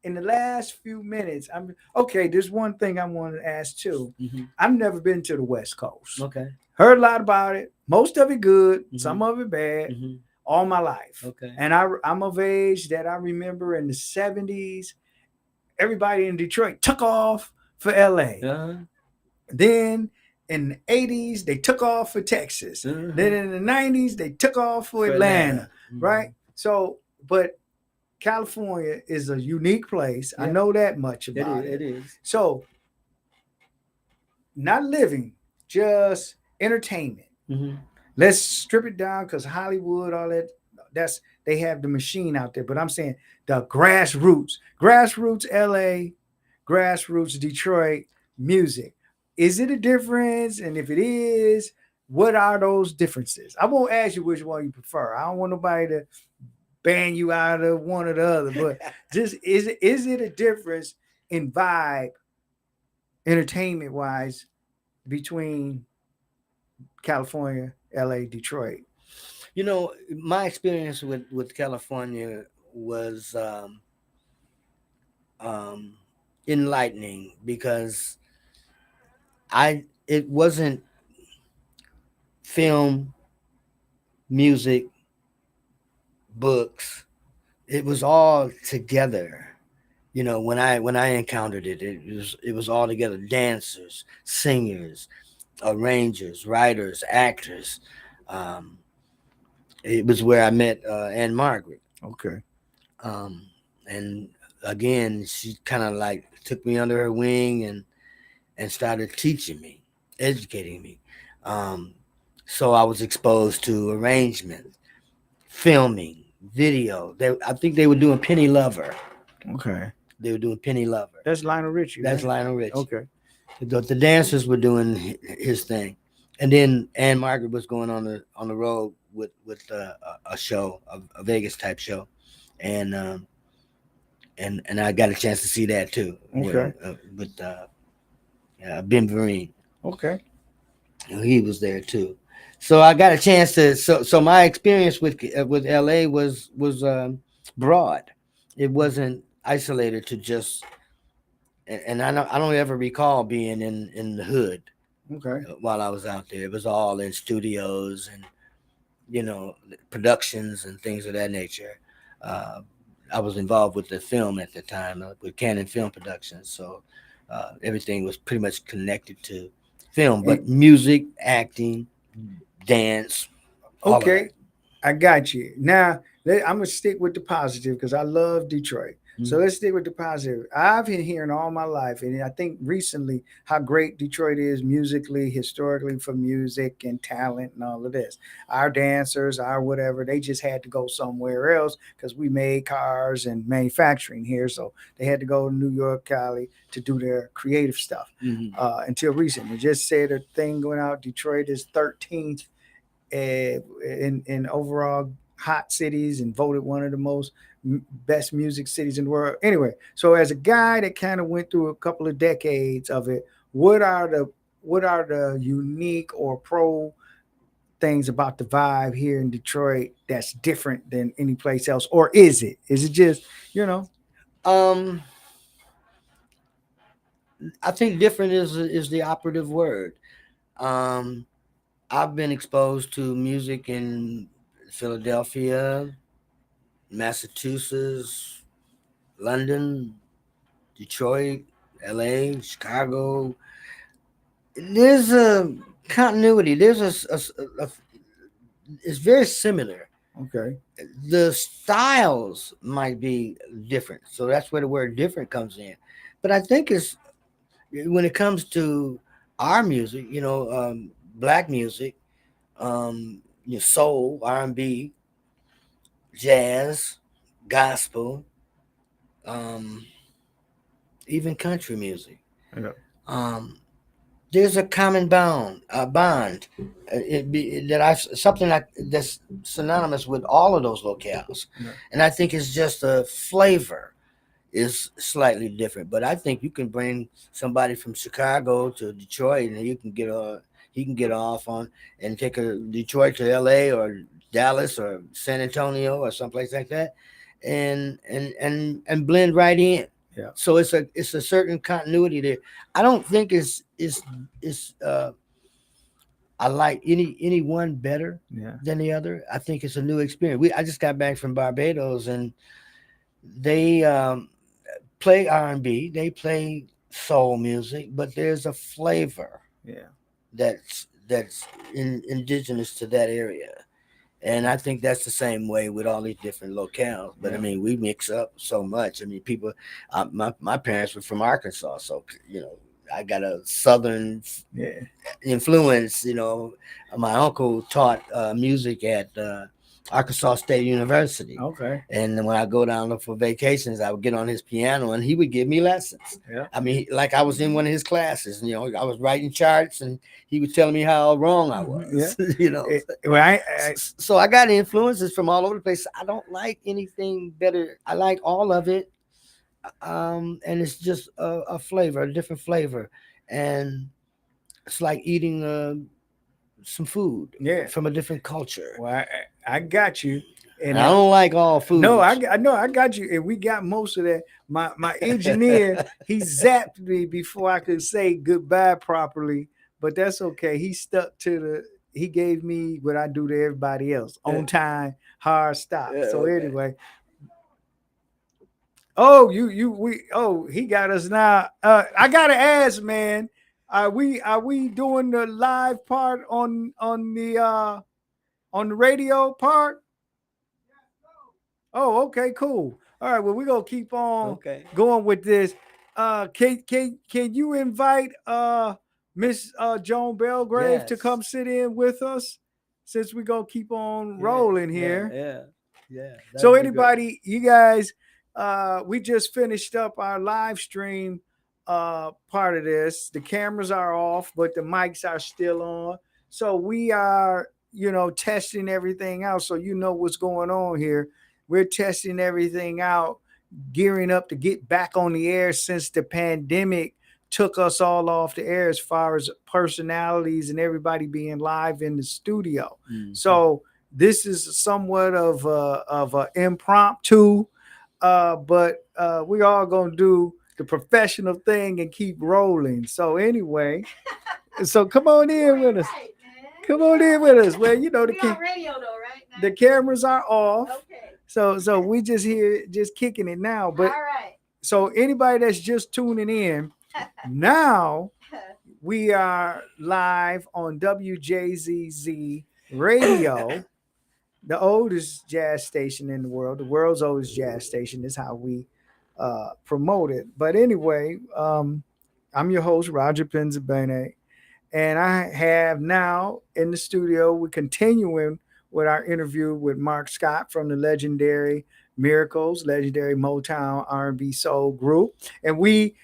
in the last few minutes, I'm okay. There's one thing I want to ask too. Mhm. I've never been to the West Coast. Okay. Heard a lot about it. Most of it good, some Mhm. of it bad. Mhm. All my life, Okay. and I'm of age that I remember in the '70s, everybody in Detroit took off for LA. Uh-huh. Then in the '80s, they took off for Texas. Then Uh-huh. in the '90s, they took off for For Atlanta. Atlanta. Right? Mhm. So, but California is a unique place. I Yeah. know that much It about is. it. It is. So, not living, just entertainment. Mhm. Let's strip it down because Hollywood, all that, that's they have the machine out there. But I'm saying the grassroots LA, grassroots Detroit music. Is it a difference? And if it is, what are those differences? I won't ask you which one you prefer. I don't want nobody to ban you out of one or the other, but just is it a difference in vibe, entertainment wise, between California, LA, Detroit? You know, my experience with California was um, enlightening because it wasn't film, music, books. It was all together. You know, when I encountered it, it was all together. Dancers, singers, arrangers, writers, actors. Um, it was where I met Anne Margaret. Okay. Um, and again, she kind of like took me under her wing and started teaching me, educating me. Um, so I was exposed to arrangement, filming, video. I think they were doing Penny Lover. Okay. They were doing Penny Lover. That's Lionel Richie. That's Right? Lionel Richie. Okay. The dancers were doing his thing, and then Anne Margaret was going on the road with a show, a Vegas type show, and and I got a chance to see that too. Okay. With Ben Vereen, Okay. he was there too. So I got a chance to. So my experience with LA was broad. It wasn't isolated to just. And I don't ever recall being in the hood Okay. while I was out there. It was all in studios and productions and things of that nature. Uh, I was involved with the film at the time with Canon Film Productions, so everything was pretty much connected to film, but music, acting, dance, all of Okay. that. I got you. Now, I'm gonna stick with the positive because I love Detroit. So Mhm. let's stick with the positive. I've been hearing all my life, and I think recently how great Detroit is musically, historically for music and talent and all of this. Our dancers, our whatever, they just had to go somewhere else because we made cars and manufacturing here, so they had to go to New York, Cali to do their creative stuff. Mhm. Until recently, just said a thing going out. Detroit is 13th in overall hot cities and voted one of the most best music cities in the world. Anyway, so as a guy that kind of went through a couple of decades of it, what are the what are the unique or pro things about the vibe here in Detroit that's different than any place else, or is it? Is it just you know? Um, I think different is the operative word. Um, I've been exposed to music in Philadelphia, Massachusetts, London, Detroit, LA, Chicago. There's a continuity. It's very similar. Okay, The styles might be different, so that's where the word different comes in. But I think it's when it comes to our music, black music, soul, R&B, jazz, gospel, um, even country music. yeah, Um, there's a common bond. That I something like that's synonymous with all of those locales, yeah. and I think it's just a flavor is slightly different. But I think you can bring somebody from Chicago to Detroit, and he can get off on and take a Detroit to L.A. or Dallas or San Antonio or someplace like that, and blend right in. Yeah, So it's a certain continuity there. I don't think it's I like any one better yeah, than the other. I think it's a new experience. I just got back from Barbados, and they play R&B, they play soul music, but there's a flavor yeah, that's indigenous to that area. And I think that's the same way with all these different locales. But I yeah, mean, we mix up so much. I mean, people, my parents were from Arkansas, so I got a southern yeah. influence. My uncle taught music at Arkansas State University. Okay, And when I go down for vacations, I would get on his piano and he would give me lessons. yeah. I mean, like I was in one of his classes. I was writing charts and he was telling me how wrong I Yeah. was. Well, So I got influences from all over the place. I don't like anything better. I like all of it, and it's just a flavor, a different flavor, and it's like eating some food yeah. from a different culture. Well, I got you, And and I don't like all no, foods. no, I got you, and we got most of that. My engineer, he zapped me before I could say goodbye properly, but that's okay. He stuck to the. He gave me what I do to everybody else: Yeah, on time, hard stop. yeah, So okay. anyway, oh, he got us now. I gotta ask, man, are we doing the live part on the radio part? Oh, okay, cool. All right, well, we're gonna keep on Okay. going with this. Can you invite Miss Joan Belgrave to Yes. come sit in with us since we're gonna keep on Yeah. rolling Yeah. here? Yeah. Yeah. So That'd be great. anybody, you guys, we just finished up our live stream part of this. The cameras are off, but the mics are still on. So we are, testing everything out. So you know what's going on here. We're testing everything out, gearing up to get back on the air since the pandemic took us all off the air as far as personalities and everybody being live in the studio. Mhm. So this is somewhat of a impromptu, but we all gonna do the professional thing and keep rolling. So anyway, so come on in with us. Right, Come on in with us. Well, we on radio though, right? the cameras are off. Okay. So we just here just kicking it now. But All right. so anybody that's just tuning in, now we are live on WJZZ radio the oldest jazz station in the world's oldest jazz station is how we promote it. But anyway, I'm your host, Roger Penzabene, and I have now in the studio, we're continuing with our interview with Mark Scott from the legendary Miracles, legendary Motown R&B soul group, and we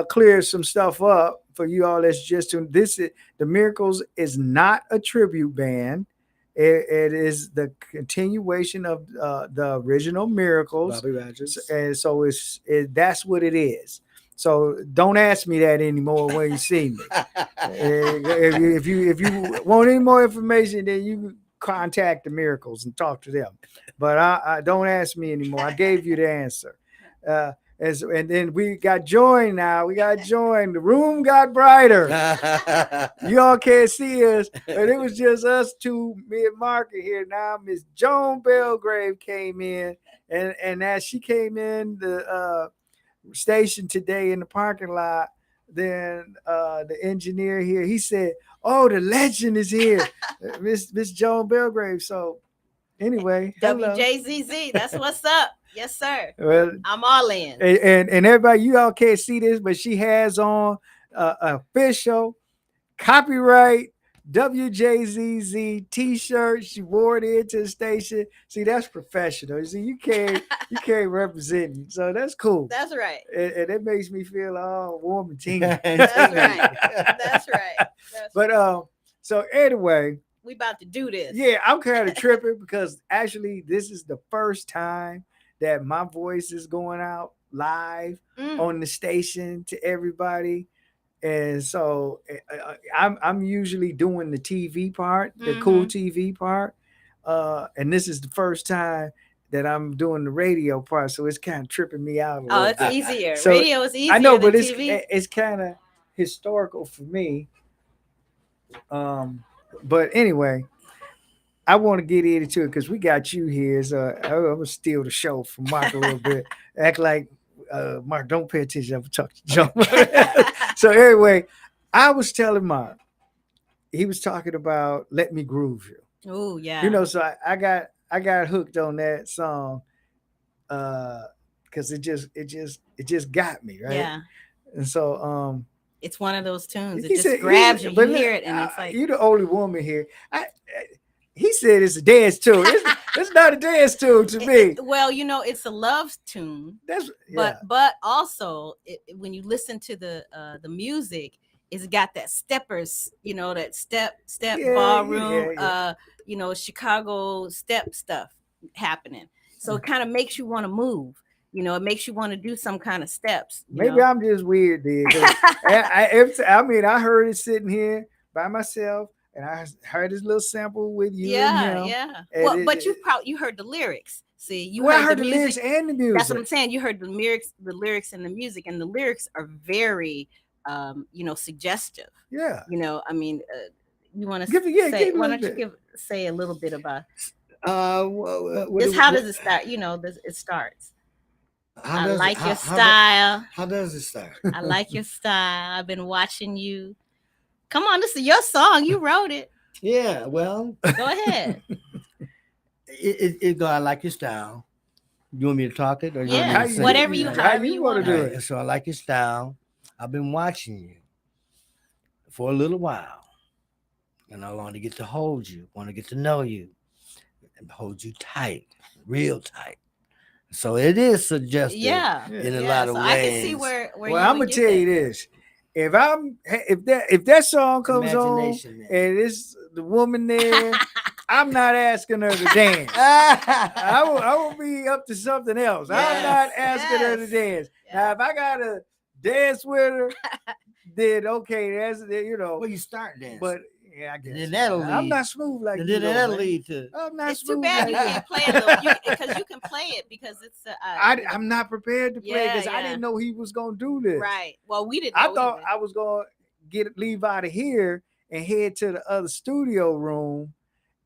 cleared some stuff up for you all. That's just this is the Miracles is not a tribute band. It is the continuation of the original Miracles, Bobby Rogers. and so that's what it is. So don't ask me that anymore when you see me. If you want any more information, then you contact the Miracles and talk to them. But I don't ask me anymore. I gave you the answer. And then we got joined now. We got joined. The room got brighter. You all can't see us, but it was just us two, me and Mark are here now. Miss Joan Belgrave came in, and as she came in, the station today in the parking lot, then the engineer here, he said, "Oh, the legend is here, Miss Joan Belgrave." So anyway, hello. WJZZ, that's what's up. Yes, sir. Well, I'm all in. and everybody, you all can't see this, but she has on official copyright WJZZ T-shirt. She wore it into the station. See, that's professional. You see, you can't represent me, so that's cool. That's right. And it makes me feel all warm and tingly. That's right. That's right. But so anyway, we about to do this. yeah, I'm kind of tripping because actually this is the first time that my voice is going out live on the station to everybody. And so I'm usually doing the TV part, the Cool TV part, and this is the first time that I'm doing the radio part, so it's kind of tripping me out. Oh, it's easier. So, radio is easier. I know, than but TV. it's kind of historical for me. But anyway, I want to get into it because we got you here. So I'm gonna steal the show from Mark a little bit. Act like Mark, don't pay attention. I'm talking to Joe. So anyway, I was telling Mark, he was talking about "Let Me Groove You." Oh yeah. You know, so I got hooked on that song because it just got me, right? Yeah. And so it's one of those tunes. It he just said, grabs you. You but hear it, and it's like you're the only woman here. He said it's a dance tune. It's not a dance tune to me. Well, you know, it's a love tune. That's yeah. But also when you listen to the music, it's got that steppers, you know, that step ballroom, you know, Chicago step stuff happening. So it kind of makes you want to move. You know, it makes you want to do some kind of steps. Maybe I'm just weird, dude. I mean, I heard it sitting here by myself. And I heard this little sample with you. Yeah, and him, yeah. and Well, but you heard the lyrics. See, you I heard the music. lyrics and the music. That's what I'm saying. You heard the lyrics and the music, and the lyrics are very, you know, suggestive. Yeah. You know, I mean, you want to say? Why don't you say a little bit about this? How does it start? You know, it starts. I like your style. How does it start? I like your style. I've been watching you. Come on, this is your song. You wrote it. Yeah, well. Go ahead. I like your style. You want me to talk it? Or yeah, whatever you, however you want to do it. So I like your style. I've been watching you for a little while. And I want to get to hold you, want to get to know you, and hold you tight, real tight. So it is suggestive in a lot of ways. I can see where well, I'm gonna tell you this. If that song comes on and it's the woman there, I'm not asking her to dance. I will be up to something else. Yes, I'm not asking her to dance. Yeah. Now, if I gotta dance with her, then okay, that's you know. Well, you start dancing, but yeah, I guess then that'll lead. I'm not smooth like you. Then that'll lead to. I'm not it's smooth. Too bad you can't play it because you can play it because it's. I'm not prepared to play because I didn't know he was gonna do this. Right. Well, we didn't. I thought I was gonna leave out of here and head to the other studio room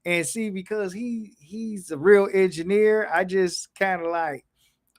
and see because he's a real engineer. I just kind of like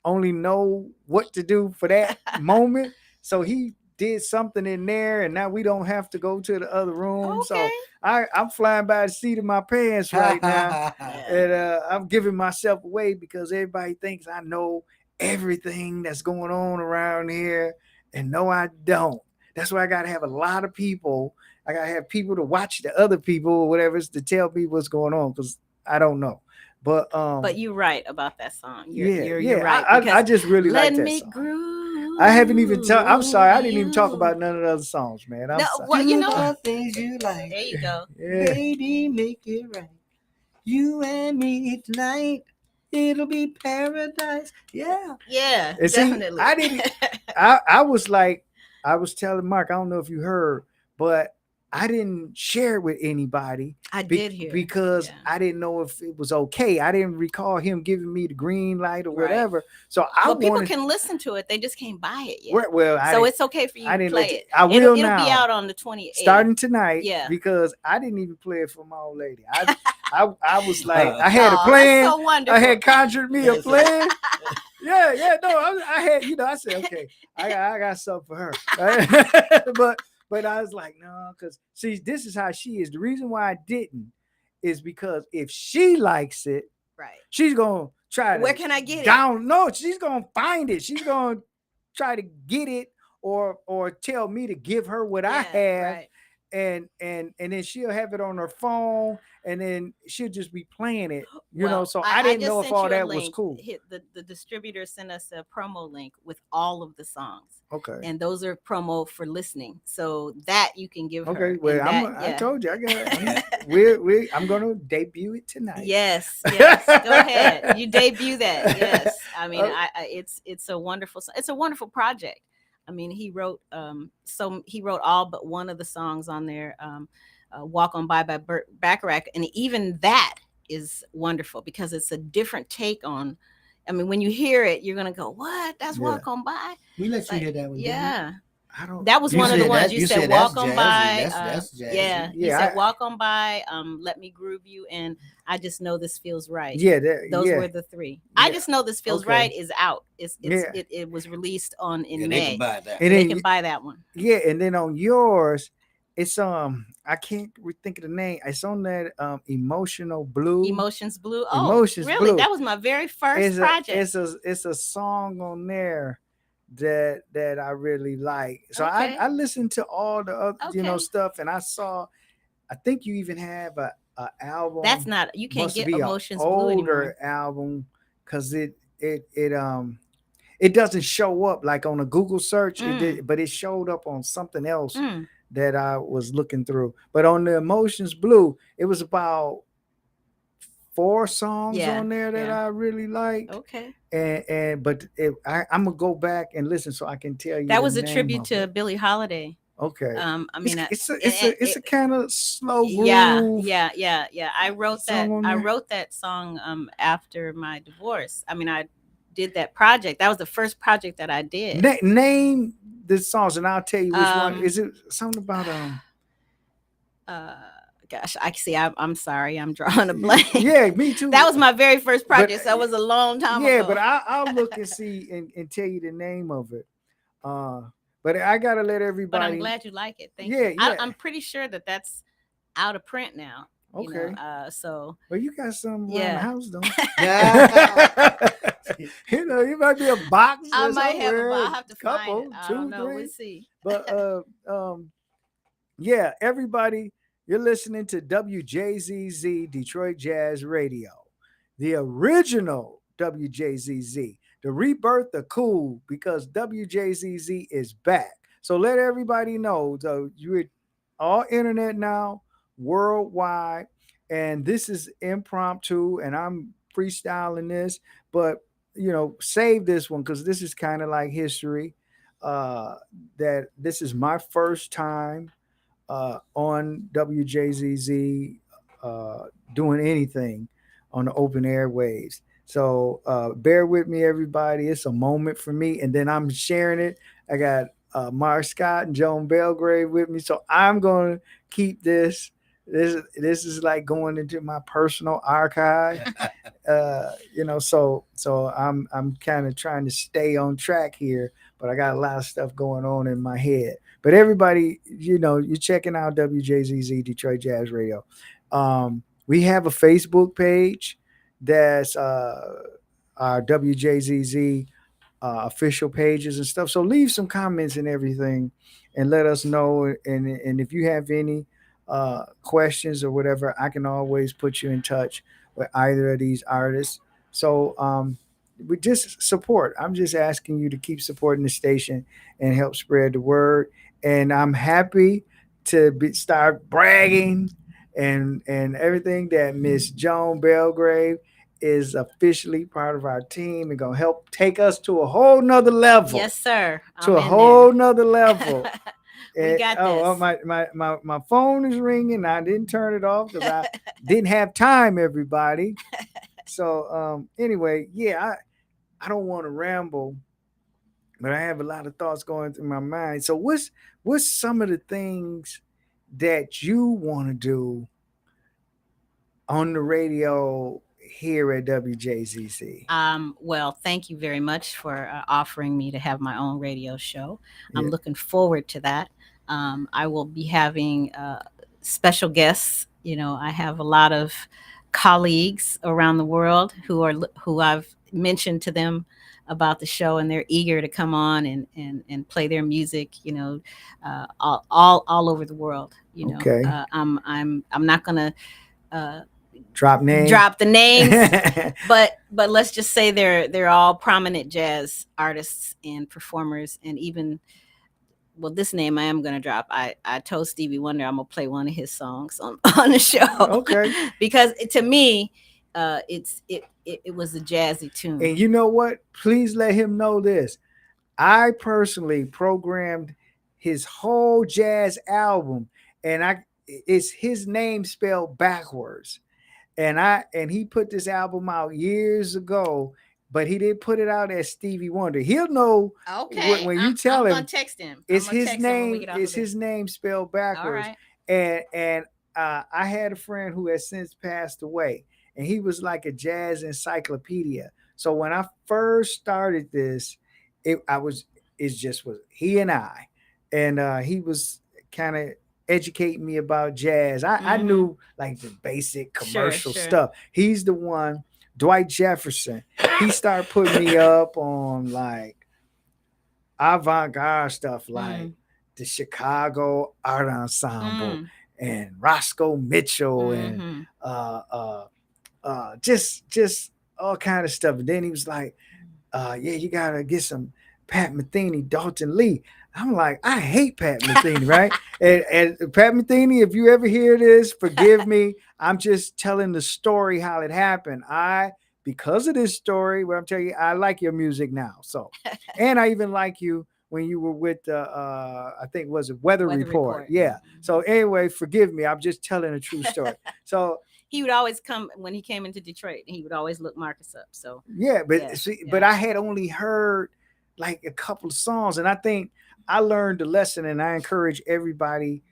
only know what to do for that moment. So he did something in there, and now we don't have to go to the other room. Okay. So I'm flying by the seat of my pants right now, and I'm giving myself away because everybody thinks I know everything that's going on around here, and no, I don't. That's why I gotta have a lot of people. I gotta have people to watch the other people or whatever to tell me what's going on because I don't know. But you're right about that song. Yeah, You're right. I just really like Let that me song. groove. I haven't even I'm sorry, I didn't even talk about none of the other songs, man. I'm No, sorry. well, you know, all things you like. there you go. Yeah. Baby, make it right. You and me tonight. It'll be paradise. Yeah. Yeah, And see, definitely. I didn't. I was like, I was telling Mark. I don't know if you heard, but I didn't share it with anybody. I did hear because yeah. I didn't know if it was okay. I didn't recall him giving me the green light or Right. whatever. So I people wanted. can listen to it. They just can't buy it yet. Well, so it's okay for you I to didn't play let you- it. I will it'll now. be out on the 28th. Starting tonight, Yeah. because I didn't even play it for my old lady. I was like, I had a Oh, plan. that's so wonderful. I had conjured me a plan. Yeah, no, I had, I said, okay, I got something for her. but I was like, no, because see, this is how she is. The reason why I didn't is because if she likes it, right, she's gonna try to. Where can I get it? No, she's gonna find it. She's gonna try to get it or tell me to give her what I have. Right. And then she'll have it on her phone, and then she'll just be playing it, So I didn't know if all that was cool. The distributor sent us a promo link with all of the songs. Okay. And those are promo for listening, so that you can give her. Okay. Well, I told you, I got it. I'm gonna debut it tonight. Yes. Go ahead. You debut that. Yes. I mean, it's a wonderful. It's a wonderful project. I mean, he wrote all but one of the songs on there, "Walk On By" Burt Bacharach, and even that is wonderful because it's a different take on. I mean, when you hear it, you're gonna go, "What? That's Walk On By." We let you hear that one. Yeah. I don't. That was one of the ones you said "Walk On By." That's jazzy. Yeah, you said "Walk On By." Let me groove you, and I just know this feels right. Yeah, those were the three. Yeah. I just know this feels right is out. It was released in May. They can buy that. And they can buy that one. Yeah, and then on yours, it's I can't think of the name. It's on that Emotional Blue. Emotions Blue. Oh, Emotions really? Blue. That was my very first project. It's a song on there that I really like. So okay. I listened to all the other stuff, and I think you even have a album. That's not, you can't get Emotions Blue anymore. Older album because it doesn't show up like on a Google search, but it showed up on something else that I was looking through. But on the Emotions Blue, it was about 4 songs on there that I really liked. Okay. But I'm gonna go back and listen so I can tell you. That was a tribute to Billie Holiday. Okay. I mean, it's a kind of slow groove. Yeah. I wrote that song after my divorce. I mean, I did that project. That was the first project that I did. Name the songs, and I'll tell you which one. Is it something about Gosh, I see. I'm sorry. I'm drawing a blank. Yeah, me too. That was my very first project. So that was a long time ago. Yeah, but I'll look and see and tell you the name of it. But I gotta let everybody. But I'm glad you like it. Thank you. Yeah. I'm pretty sure that's out of print now. Okay. So. Well, you got some around the house, don't you? You might be a box. I might have a box. I'll have to couple, find it. I 2, don't know. 3. We'll see. But yeah, everybody, you're listening to WJZZ Detroit Jazz Radio, the original WJZZ, the rebirth of cool, because WJZZ is back. So let everybody know, so you're all internet now, worldwide, and this is impromptu, and I'm freestyling this, but save this one because this is kind of like history. That this is my first time on WJZZ doing anything on the open airwaves. So bear with me, everybody. It's a moment for me, and then I'm sharing it. I got Mark Scott and Joan Belgrave with me, so I'm going to keep this. This is like going into my personal archive. So I'm kind of trying to stay on track here, but I got a lot of stuff going on in my head. But everybody, you're checking out WJZZ Detroit Jazz Radio. We have a Facebook page that's our WJZZ official pages and stuff. So leave some comments and everything, and let us know. And if you have any questions or whatever, I can always put you in touch with either of these artists. So we just support. I'm just asking you to keep supporting the station and help spread the word. And I'm happy to start bragging and everything that Miss Joan Belgrave is officially part of our team and gonna help take us to a whole nother level. Yes, sir. To I'm a in whole there. nother level. We got oh, this. my phone is ringing. I didn't turn it off because I didn't have time, everybody. So anyway, yeah, I don't want to ramble, but I have a lot of thoughts going through my mind. So what's some of the things that you want to do on the radio here at WJZC? Well, thank you very much for offering me to have my own radio show. I'm Yeah. looking forward to that. I will be having special guests. I have a lot of colleagues around the world who I've mentioned to them about the show, and they're eager to come on and play their music. All over the world. Okay. I'm not gonna Drop names. drop the names, but let's just say they're all prominent jazz artists and performers, and even, well, this name I am gonna drop. I told Stevie Wonder I'm gonna play one of his songs on the show. Okay. Because to me, it was a jazzy tune. And you know what? Please let him know this. I personally programmed his whole jazz album, and it's his name spelled backwards. And he put this album out years ago, but he didn't put it out as Stevie Wonder. He'll know Okay. when you tell I'm him gonna text him. it's I'm gonna his text him when we name. get off It's of this. his name spelled backwards. All right. And I had a friend who has since passed away, and he was like a jazz encyclopedia. So when I first started this, it just was he and I, and he was kind of educating me about jazz. I knew like the basic commercial Sure. stuff. He's the one, Dwight Jefferson. He started putting me up on like avant-garde stuff, like the Chicago Art Ensemble and Roscoe Mitchell and just all kind of stuff. And then he was like, yeah, you gotta get some Pat Metheny, Dalton Lee. I'm like, I hate Pat Metheny, right? And Pat Metheny, if you ever hear this, forgive me. I'm just telling the story how it happened. Because of this story, what I'm telling you, I like your music now. So, and I even like you when you were with I think was it Weather Report. Yeah. So anyway, forgive me. I'm just telling a true story. So he would always come when he came into Detroit. He would always look Marcus up. So yeah, but but I had only heard like a couple of songs, and I think I learned the lesson, and I encourage everybody: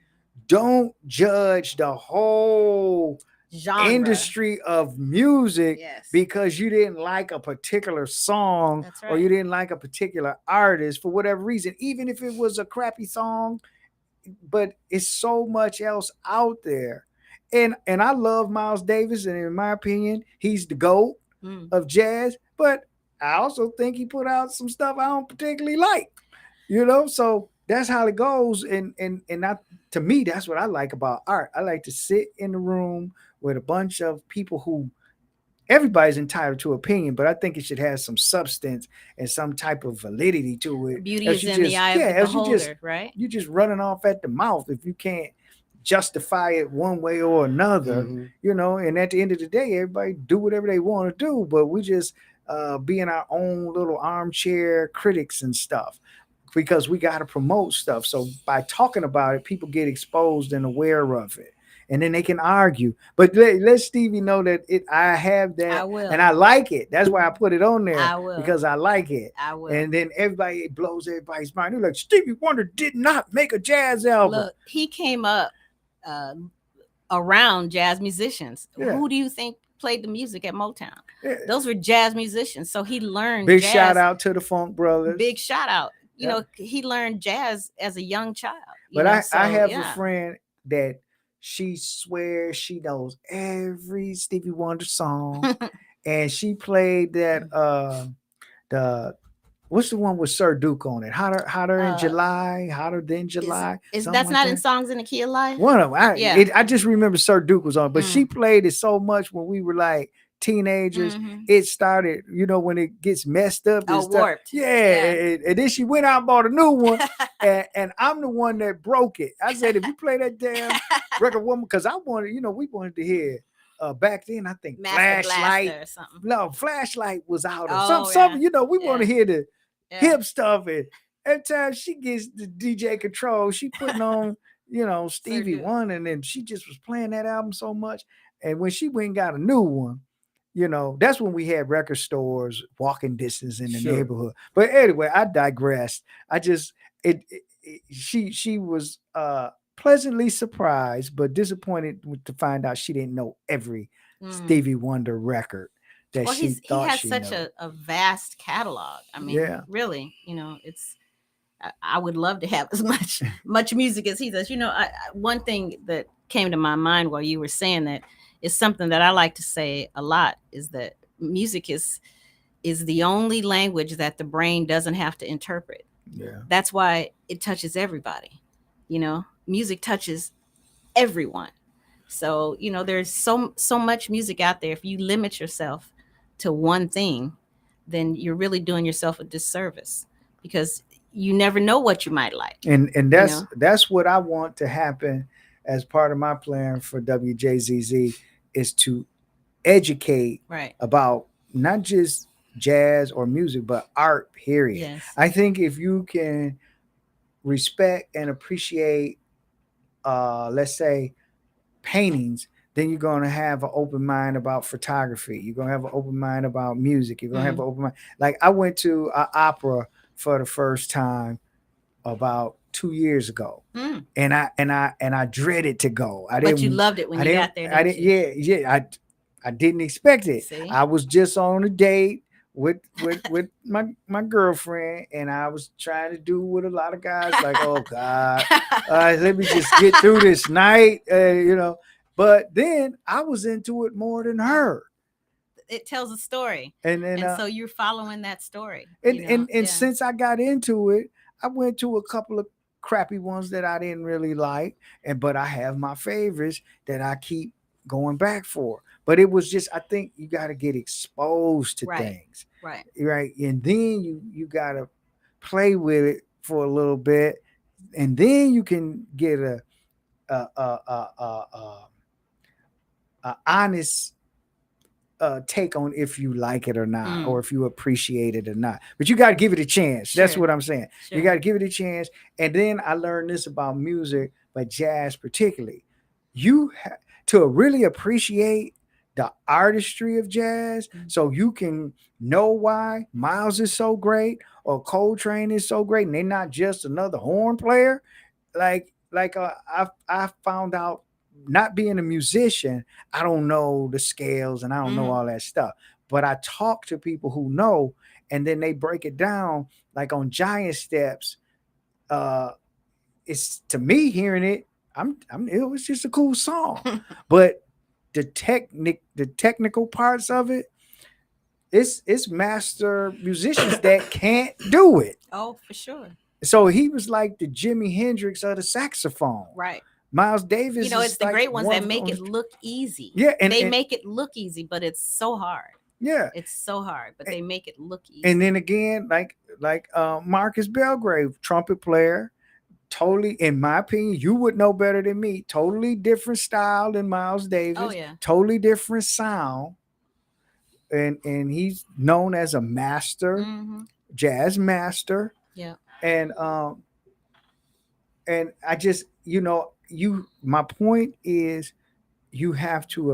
don't judge the whole genre industry of music because you didn't like a particular song or you didn't like a particular artist for whatever reason, even if it was a crappy song. But it's so much else out there, and I love Miles Davis, and in my opinion, he's the GOAT of jazz. But I also think he put out some stuff I don't particularly like, so that's how it goes. And to me, that's what I like about art. I like to sit in the room with a bunch of people who everybody's entitled to opinion, but I think it should have some substance and some type of validity to it. Beauty is in the eye of the beholder, right? You're just running off at the mouth if you can't justify it one way or another, and at the end of the day, everybody do whatever they want to do, but we just being our own little armchair critics and stuff, because we got to promote stuff. So by talking about it, people get exposed and aware of it, and then they can argue. But let Stevie know that I have that, I will. And I like it. That's why I put it on there. I will. Because I like it. I will. And then it blows everybody's mind. They're like, Stevie Wonder did not make a jazz album. Look, he came up around jazz musicians. Yeah. Who do you think played the music at Motown. Yeah. Those were jazz musicians. So he learned Big jazz. shout out to the Funk Brothers. Big shout out. You Yeah. know, he learned jazz as a young child. But know, I have yeah. a friend that she swears she knows every Stevie Wonder song. And she played that the what's the one with Sir Duke on it? Hotter in July, hotter than July. Is that's like not that. in Songs in the Key of Life? One of them. Yeah. I just remember Sir Duke was on, but she played it so much when we were like teenagers. It started, you know, when it gets messed up. Warped. Yeah. And then she went out and bought a new one. and I'm the one that broke it. I said, if you play that damn record woman, because I wanted, you know, we wanted to hear back then, I think Flashlight or something. No, Flashlight was out or something. You know, we want to hear the hip stuff. And every time she gets the DJ control, she putting on, you know, Stevie Wonder, and then she just was playing that album so much. And when she went and got a new one, you know, that's when we had record stores walking distance in the neighborhood. But anyway, I digressed. I just she was pleasantly surprised, but disappointed to find out she didn't know every Stevie Wonder record that she thought he has she such a vast catalog. I mean, really, you know, it's. I would love to have as much music as he does. You know, one thing that came to my mind while you were saying that is something that I like to say a lot, is that music is the only language that the brain doesn't have to interpret. Yeah, that's why it touches everybody. You know, music touches everyone. So, you know, there's so much music out there. If you limit yourself to one thing, then you're really doing yourself a disservice, because you never know what you might like. And that's what I want to happen as part of my plan for WJZZ, is to educate about not just jazz or music, but art, period. Yes. I think if you can respect and appreciate, let's say, paintings, then you're going to have an open mind about photography. You're going to have an open mind about music. You're going to have an open mind. Like, I went to an opera for the first time about 2 years ago, and I dreaded to go. But you loved it when you got there. I didn't expect it. See? I was just on a date with my girlfriend, and I was trying to do what a lot of guys like. Oh God, let me just get through this night, you know. But then I was into it more than her. It tells a story, and so you're following that story. And since I got into it, I went to a couple of crappy ones that I didn't really like, but I have my favorites that I keep going back for. But it was just, I think you got to get exposed to things, right, and then you got to play with it for a little bit, and then you can get a honest take on if you like it or not, or if you appreciate it or not. But you got to give it a chance. That's what I'm saying. You got to give it a chance. And then I learned this about music, but jazz particularly. You have to really appreciate the artistry of jazz, so you can know why Miles is so great or Coltrane is so great, and they're not just another horn player. I found out, not being a musician, I don't know the scales and I don't know all that stuff. But I talk to people who know, and then they break it down. Like on Giant Steps, it's, to me, hearing it, it was just a cool song. But the technical parts of it, it's master musicians that can't do it. Oh, for sure. So he was like the Jimi Hendrix of the saxophone. Right. Miles Davis, you know, it's the like great ones that make it look easy. Yeah, and they make it look easy, but it's so hard. Yeah, it's so hard, but they make it look easy. And then again, like Marcus Belgrave, trumpet player, totally, in my opinion, you would know better than me. Totally different style than Miles Davis. Oh yeah, totally different sound. And he's known as a master, jazz master. Yeah, and I just, you know. My point is, you have to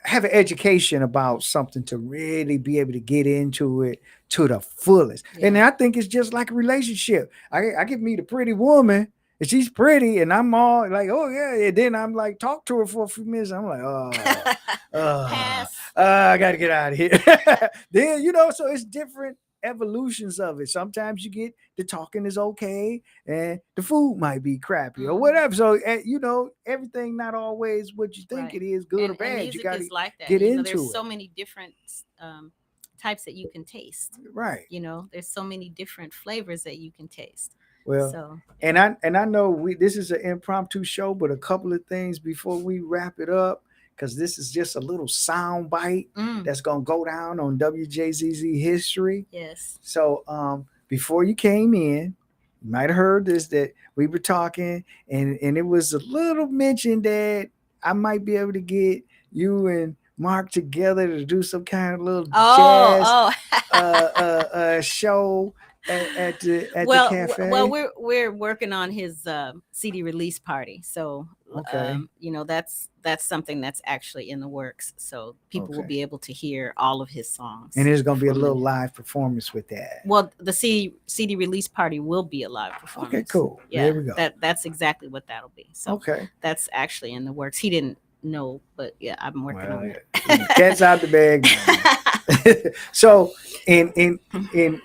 have an education about something to really be able to get into it to the fullest. Yeah. And I think it's just like a relationship. I can meet a pretty woman, and she's pretty, and I'm all like, oh yeah. And then I'm like, talk to her for a few minutes. I'm like, Pass. I gotta get out of here. Then so it's different evolutions of it. Sometimes you get the talking is okay, and the food might be crappy or whatever. So everything not always what you think Right. it is, good or And bad. You music gotta is like that. get There's into so it. many different types that you can taste. Right. There's so many different flavors that you can taste. Well, So and I know this is an impromptu show, but a couple of things before we wrap it up, because this is just a little sound bite that's gonna go down on WJZZ history. yes. So before you came in, you might have heard this, that we were talking, and it was a little mention that I might be able to get you and Mark together to do some kind of little jazz show at the cafe. Well, we're working on his CD release party, so Okay. that's something that's actually in the works. So people will Okay. be able to hear all of his songs, And there's gonna be a from little live performance with that. Well, the CD release party will be a live performance. Okay, cool. Yeah, There we go. That's exactly what that'll be. So Okay. that's actually in the works. He didn't know, but yeah, I'm working on it. Cat's out the bag. So in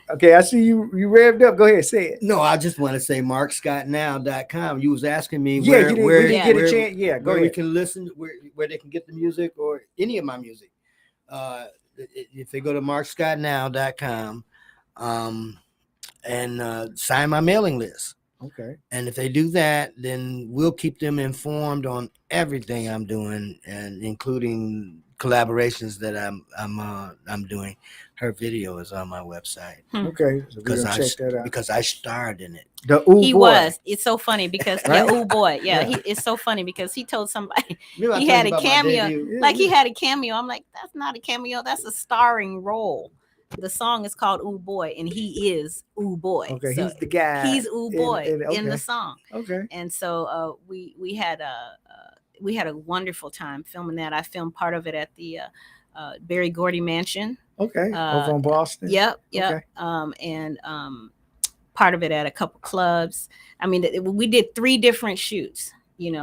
okay, I see you revved up. Go ahead, say it. No, I just want to say markscottnow.com. You was asking me Yeah, where, you didn't, where, we didn't get a chance. Yeah, go where we ahead. can listen, where they can get the music or any of my music. If they go to markscottnow.com and sign my mailing list. Okay. And if they do that, then we'll keep them informed on everything I'm doing, and including collaborations that I'm doing. Her video is on my website. Okay. So we're gonna check that out. Because I starred in it. He was. It's so funny because Right? oh boy, yeah. It's so funny because he told somebody Remember I he told had you a about my cameo. debut? Like he had a cameo. I'm like, that's not a cameo. That's a starring role. The song is called Ooh Boy, and he is Ooh Boy. Okay, So he's the guy. he's Ooh Boy okay. in the song. Okay. And so we had a wonderful time filming that. I filmed part of it at the Berry Gordy Mansion. Okay. Over in Boston. Yep. Okay. And part of it at a couple clubs. I mean, we did 3 different shoots.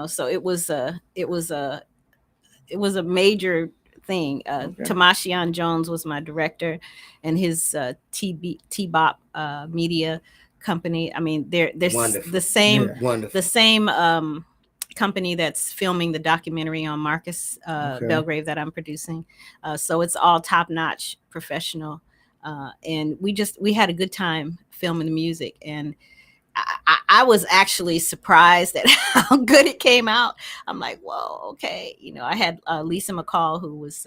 So it was a major thing. Tamashian Jones was my director, and his T-Bop media company. I mean, they're Wonderful. the same. Yeah. Wonderful. The same company that's filming the documentary on Marcus Belgrave that I'm producing. So it's all top-notch professional. And we had a good time filming the music, and I was actually surprised at how good it came out. I'm like, whoa, okay. I had Lisa McCall, who was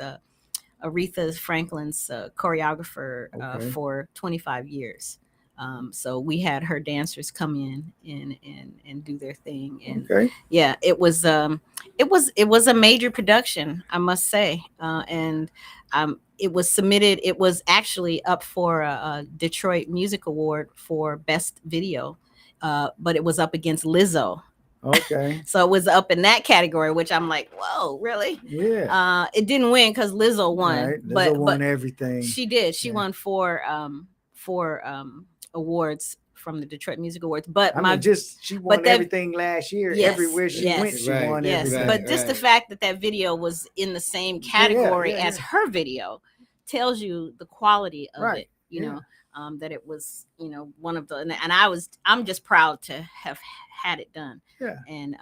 Aretha Franklin's choreographer for 25 years. So we had her dancers come in and do their thing. And yeah, it was a major production, I must say. And it was submitted. It was actually up for a Detroit Music Award for Best Video. But it was up against Lizzo. Okay. So it was up in that category, which I'm like, whoa, really? Yeah. It didn't win because Lizzo won. Right. Lizzo won everything. She did. She won four awards from the Detroit Music Awards. But she won everything last year. Yes, Everywhere she went, she won everything. But just the fact that video was in the same category as her video tells you the quality of it. You know. That it was, one of the, and I'm just proud to have had it done. Yeah. And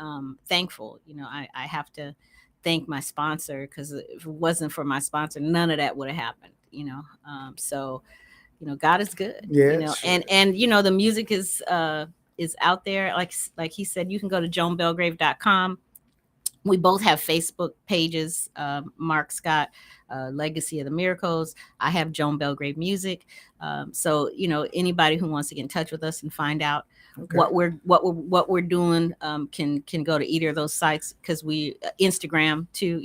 thankful, I have to thank my sponsor, because if it wasn't for my sponsor, none of that would have happened, so, God is good, and the music is out there. Like he said, you can go to joanbelgrave.com. We both have Facebook pages, Mark Scott, Legacy of the Miracles. I have Joan Belgrave Music. So anybody who wants to get in touch with us and find out what we're doing can go to either of those sites, because we Instagram too,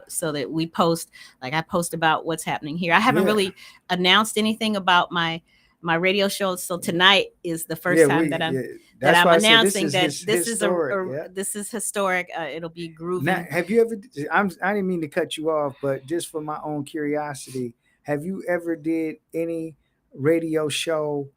so that we post. Like I post about what's happening here. I haven't really announced anything about my radio show, so tonight is the first time that I'm announcing that this is historic. It'll be groovy. Now, have you ever? I didn't mean to cut you off, but just for my own curiosity, have you ever did any radio show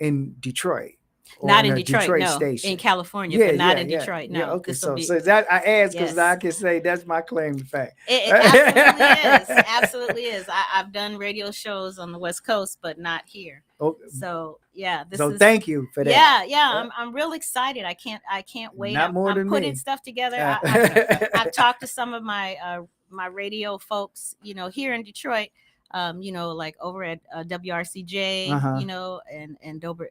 in Detroit? Not on in a Detroit, no. station. In California, Yeah, but not yeah, in yeah, Detroit. yeah. No. Okay, This will be so that I asked because yes. I can say that's my claim to fame. It absolutely is. Absolutely is. I've done radio shows on the West Coast, but not here. Oh, So yeah, this so is thank you for that. yeah. I'm real excited. I can't wait. Not more I'm than putting me. stuff together. I've talked to some of my radio folks, here in Detroit, like over at WRCJ, Uh-huh. and over,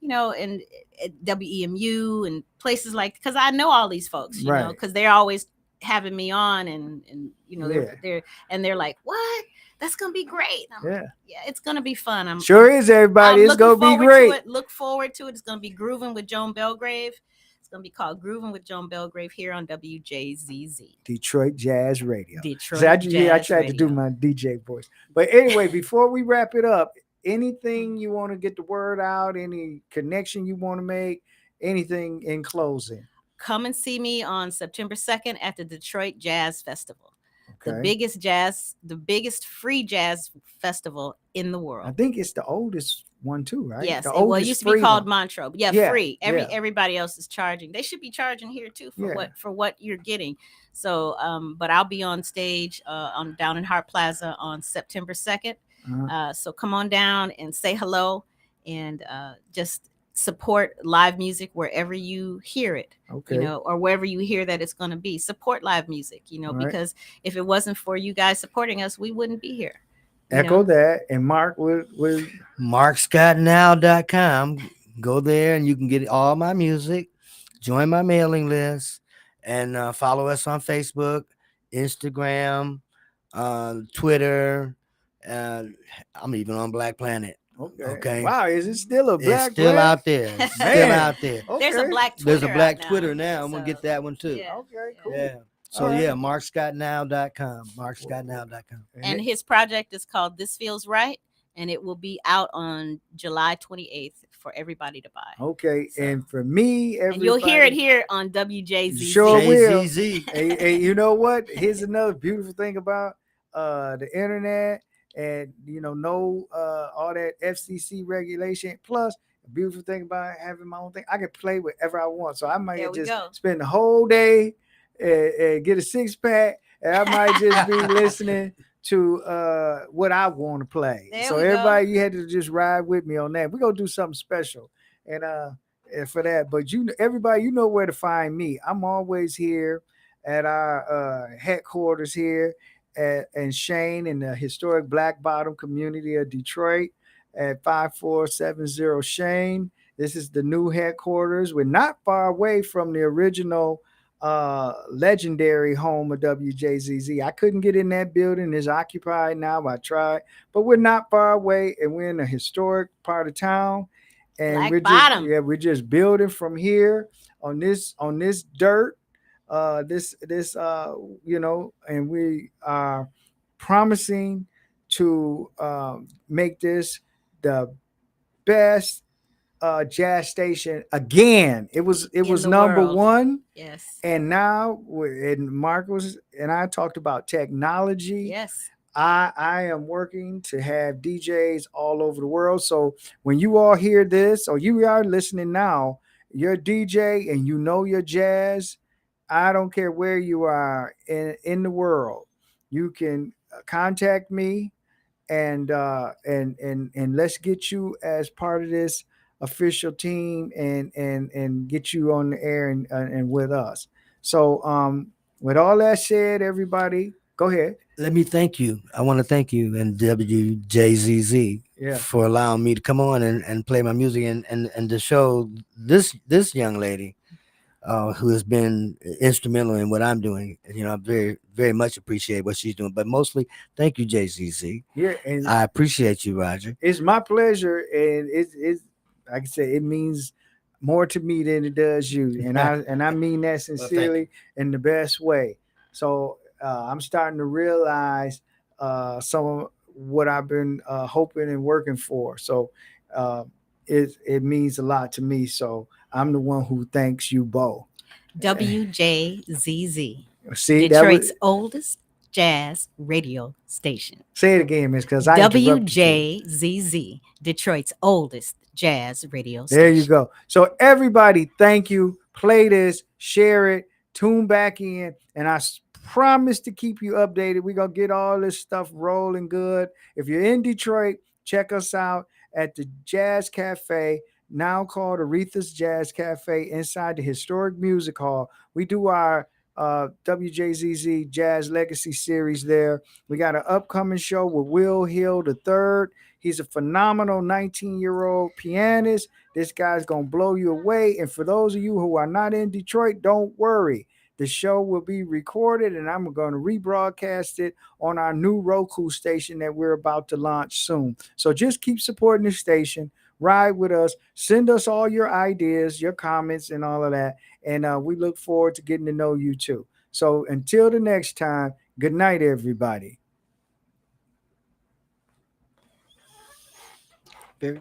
and at WEMU and places like, because I know all these folks, Right. because they're always having me on, and Yeah. they're like, what? That's gonna be great. I'm Yeah. like, yeah, it's gonna be fun. Sure is, everybody. It's gonna be great. Look forward to it. It's gonna be Grooving with Joan Belgrave. It's gonna be called Grooving with Joan Belgrave here on WJZZ. Detroit Jazz Radio. Detroit See, I Jazz tried to do Radio. my DJ voice. But anyway, before we wrap it up, anything you want to get the word out, any connection you want to make, anything in closing? Come and see me on September 2nd at the Detroit Jazz Festival. Okay. The biggest free jazz festival in the world. I think it's the oldest one too, right? Yes. Well, it used to be called Montreux. Yeah, free. Yeah. Everybody else is charging. They should be charging here too Yeah. for what you're getting. So, but I'll be on stage down in Hart Plaza on September 2nd. Uh-huh. So come on down and say hello, and just support live music wherever you hear it. Okay. Or wherever you hear that it's going to be. Support live music, Right. because if it wasn't for you guys supporting us, we wouldn't be here. Echo that. And Mark with MarkScottNow.com. Go there and you can get all my music, join my mailing list, and follow us on Facebook, Instagram, Twitter. I'm even on Black Planet. Okay. Wow, is it still a Black It's still Planet? out there. It's still out there. Okay. There's a Black Twitter. There's a Black out Twitter now. now. I'm gonna get that one too. Yeah. Okay, cool. Yeah. So All right. yeah, MarkScottNow.com. MarkScottNow.com. And his project is called This Feels Right, and it will be out on July 28th for everybody to buy. Okay, So- and for me, everybody, And you'll hear it here on WJZ. Sure will. JZZ. Hey, you know what? Here's another beautiful thing about the internet, and no all that FCC regulation. Plus, the beautiful thing about having my own thing, I can play whatever I want. So I might There we just go. spend the whole day and get a 6-pack, and I might just be listening to what I want to play. There So we go. everybody, you had to just ride with me on that. We're gonna do something special, and for that. But everybody, you know where to find me. I'm always here at our headquarters here and Shane in the historic Black Bottom community of Detroit at 5470 Shane. This is the new headquarters. We're not far away from the original legendary home of WJZZ. I couldn't get in that building. It's occupied now. I tried, but we're not far away, and we're in a historic part of town. And we're just building from here on this dirt. And we are promising to make this the best jazz station again. It was number world. one. Yes. And now Marcos and I talked about technology. Yes. I am working to have DJs all over the world. So when you all hear this, or you are listening now, you're a DJ and you know your jazz. I don't care where you are in the world. You can contact me, and let's get you as part of this official team, and get you on the air and with us. So with all that said, everybody, go ahead. Let me thank you. I want to thank you and WJZZ for allowing me to come on and play my music and to show this young lady who has been instrumental in what I'm doing. I very, very much appreciate what she's doing, but mostly thank you, JZZ. Yeah, and I appreciate you, Roger. It's my pleasure, and it's like I said, it means more to me than it does you, and I mean that sincerely in the best way. So I'm starting to realize some of what I've been hoping and working for. So it means a lot to me. So I'm the one who thanks you both. WJZZ. See, Detroit's oldest jazz radio station. Say it again, Miss, because WJZZ, Detroit's oldest jazz radio There you station. go. So everybody, thank you. Play this, share it, tune back in, and I promise to keep you updated. We're gonna get all this stuff rolling good. If you're in Detroit, check us out at the Jazz Cafe, now called Aretha's Jazz Cafe, inside the historic music hall. We do our WJZZ Jazz Legacy series there. We got an upcoming show with Will Hill III. He's a phenomenal 19-year-old pianist. This guy's going to blow you away. And for those of you who are not in Detroit, don't worry. The show will be recorded and I'm going to rebroadcast it on our new Roku station that we're about to launch soon. So just keep supporting the station. Ride with us. Send us all your ideas, your comments, and all of that. And we look forward to getting to know you too. So until the next time, good night, everybody. Very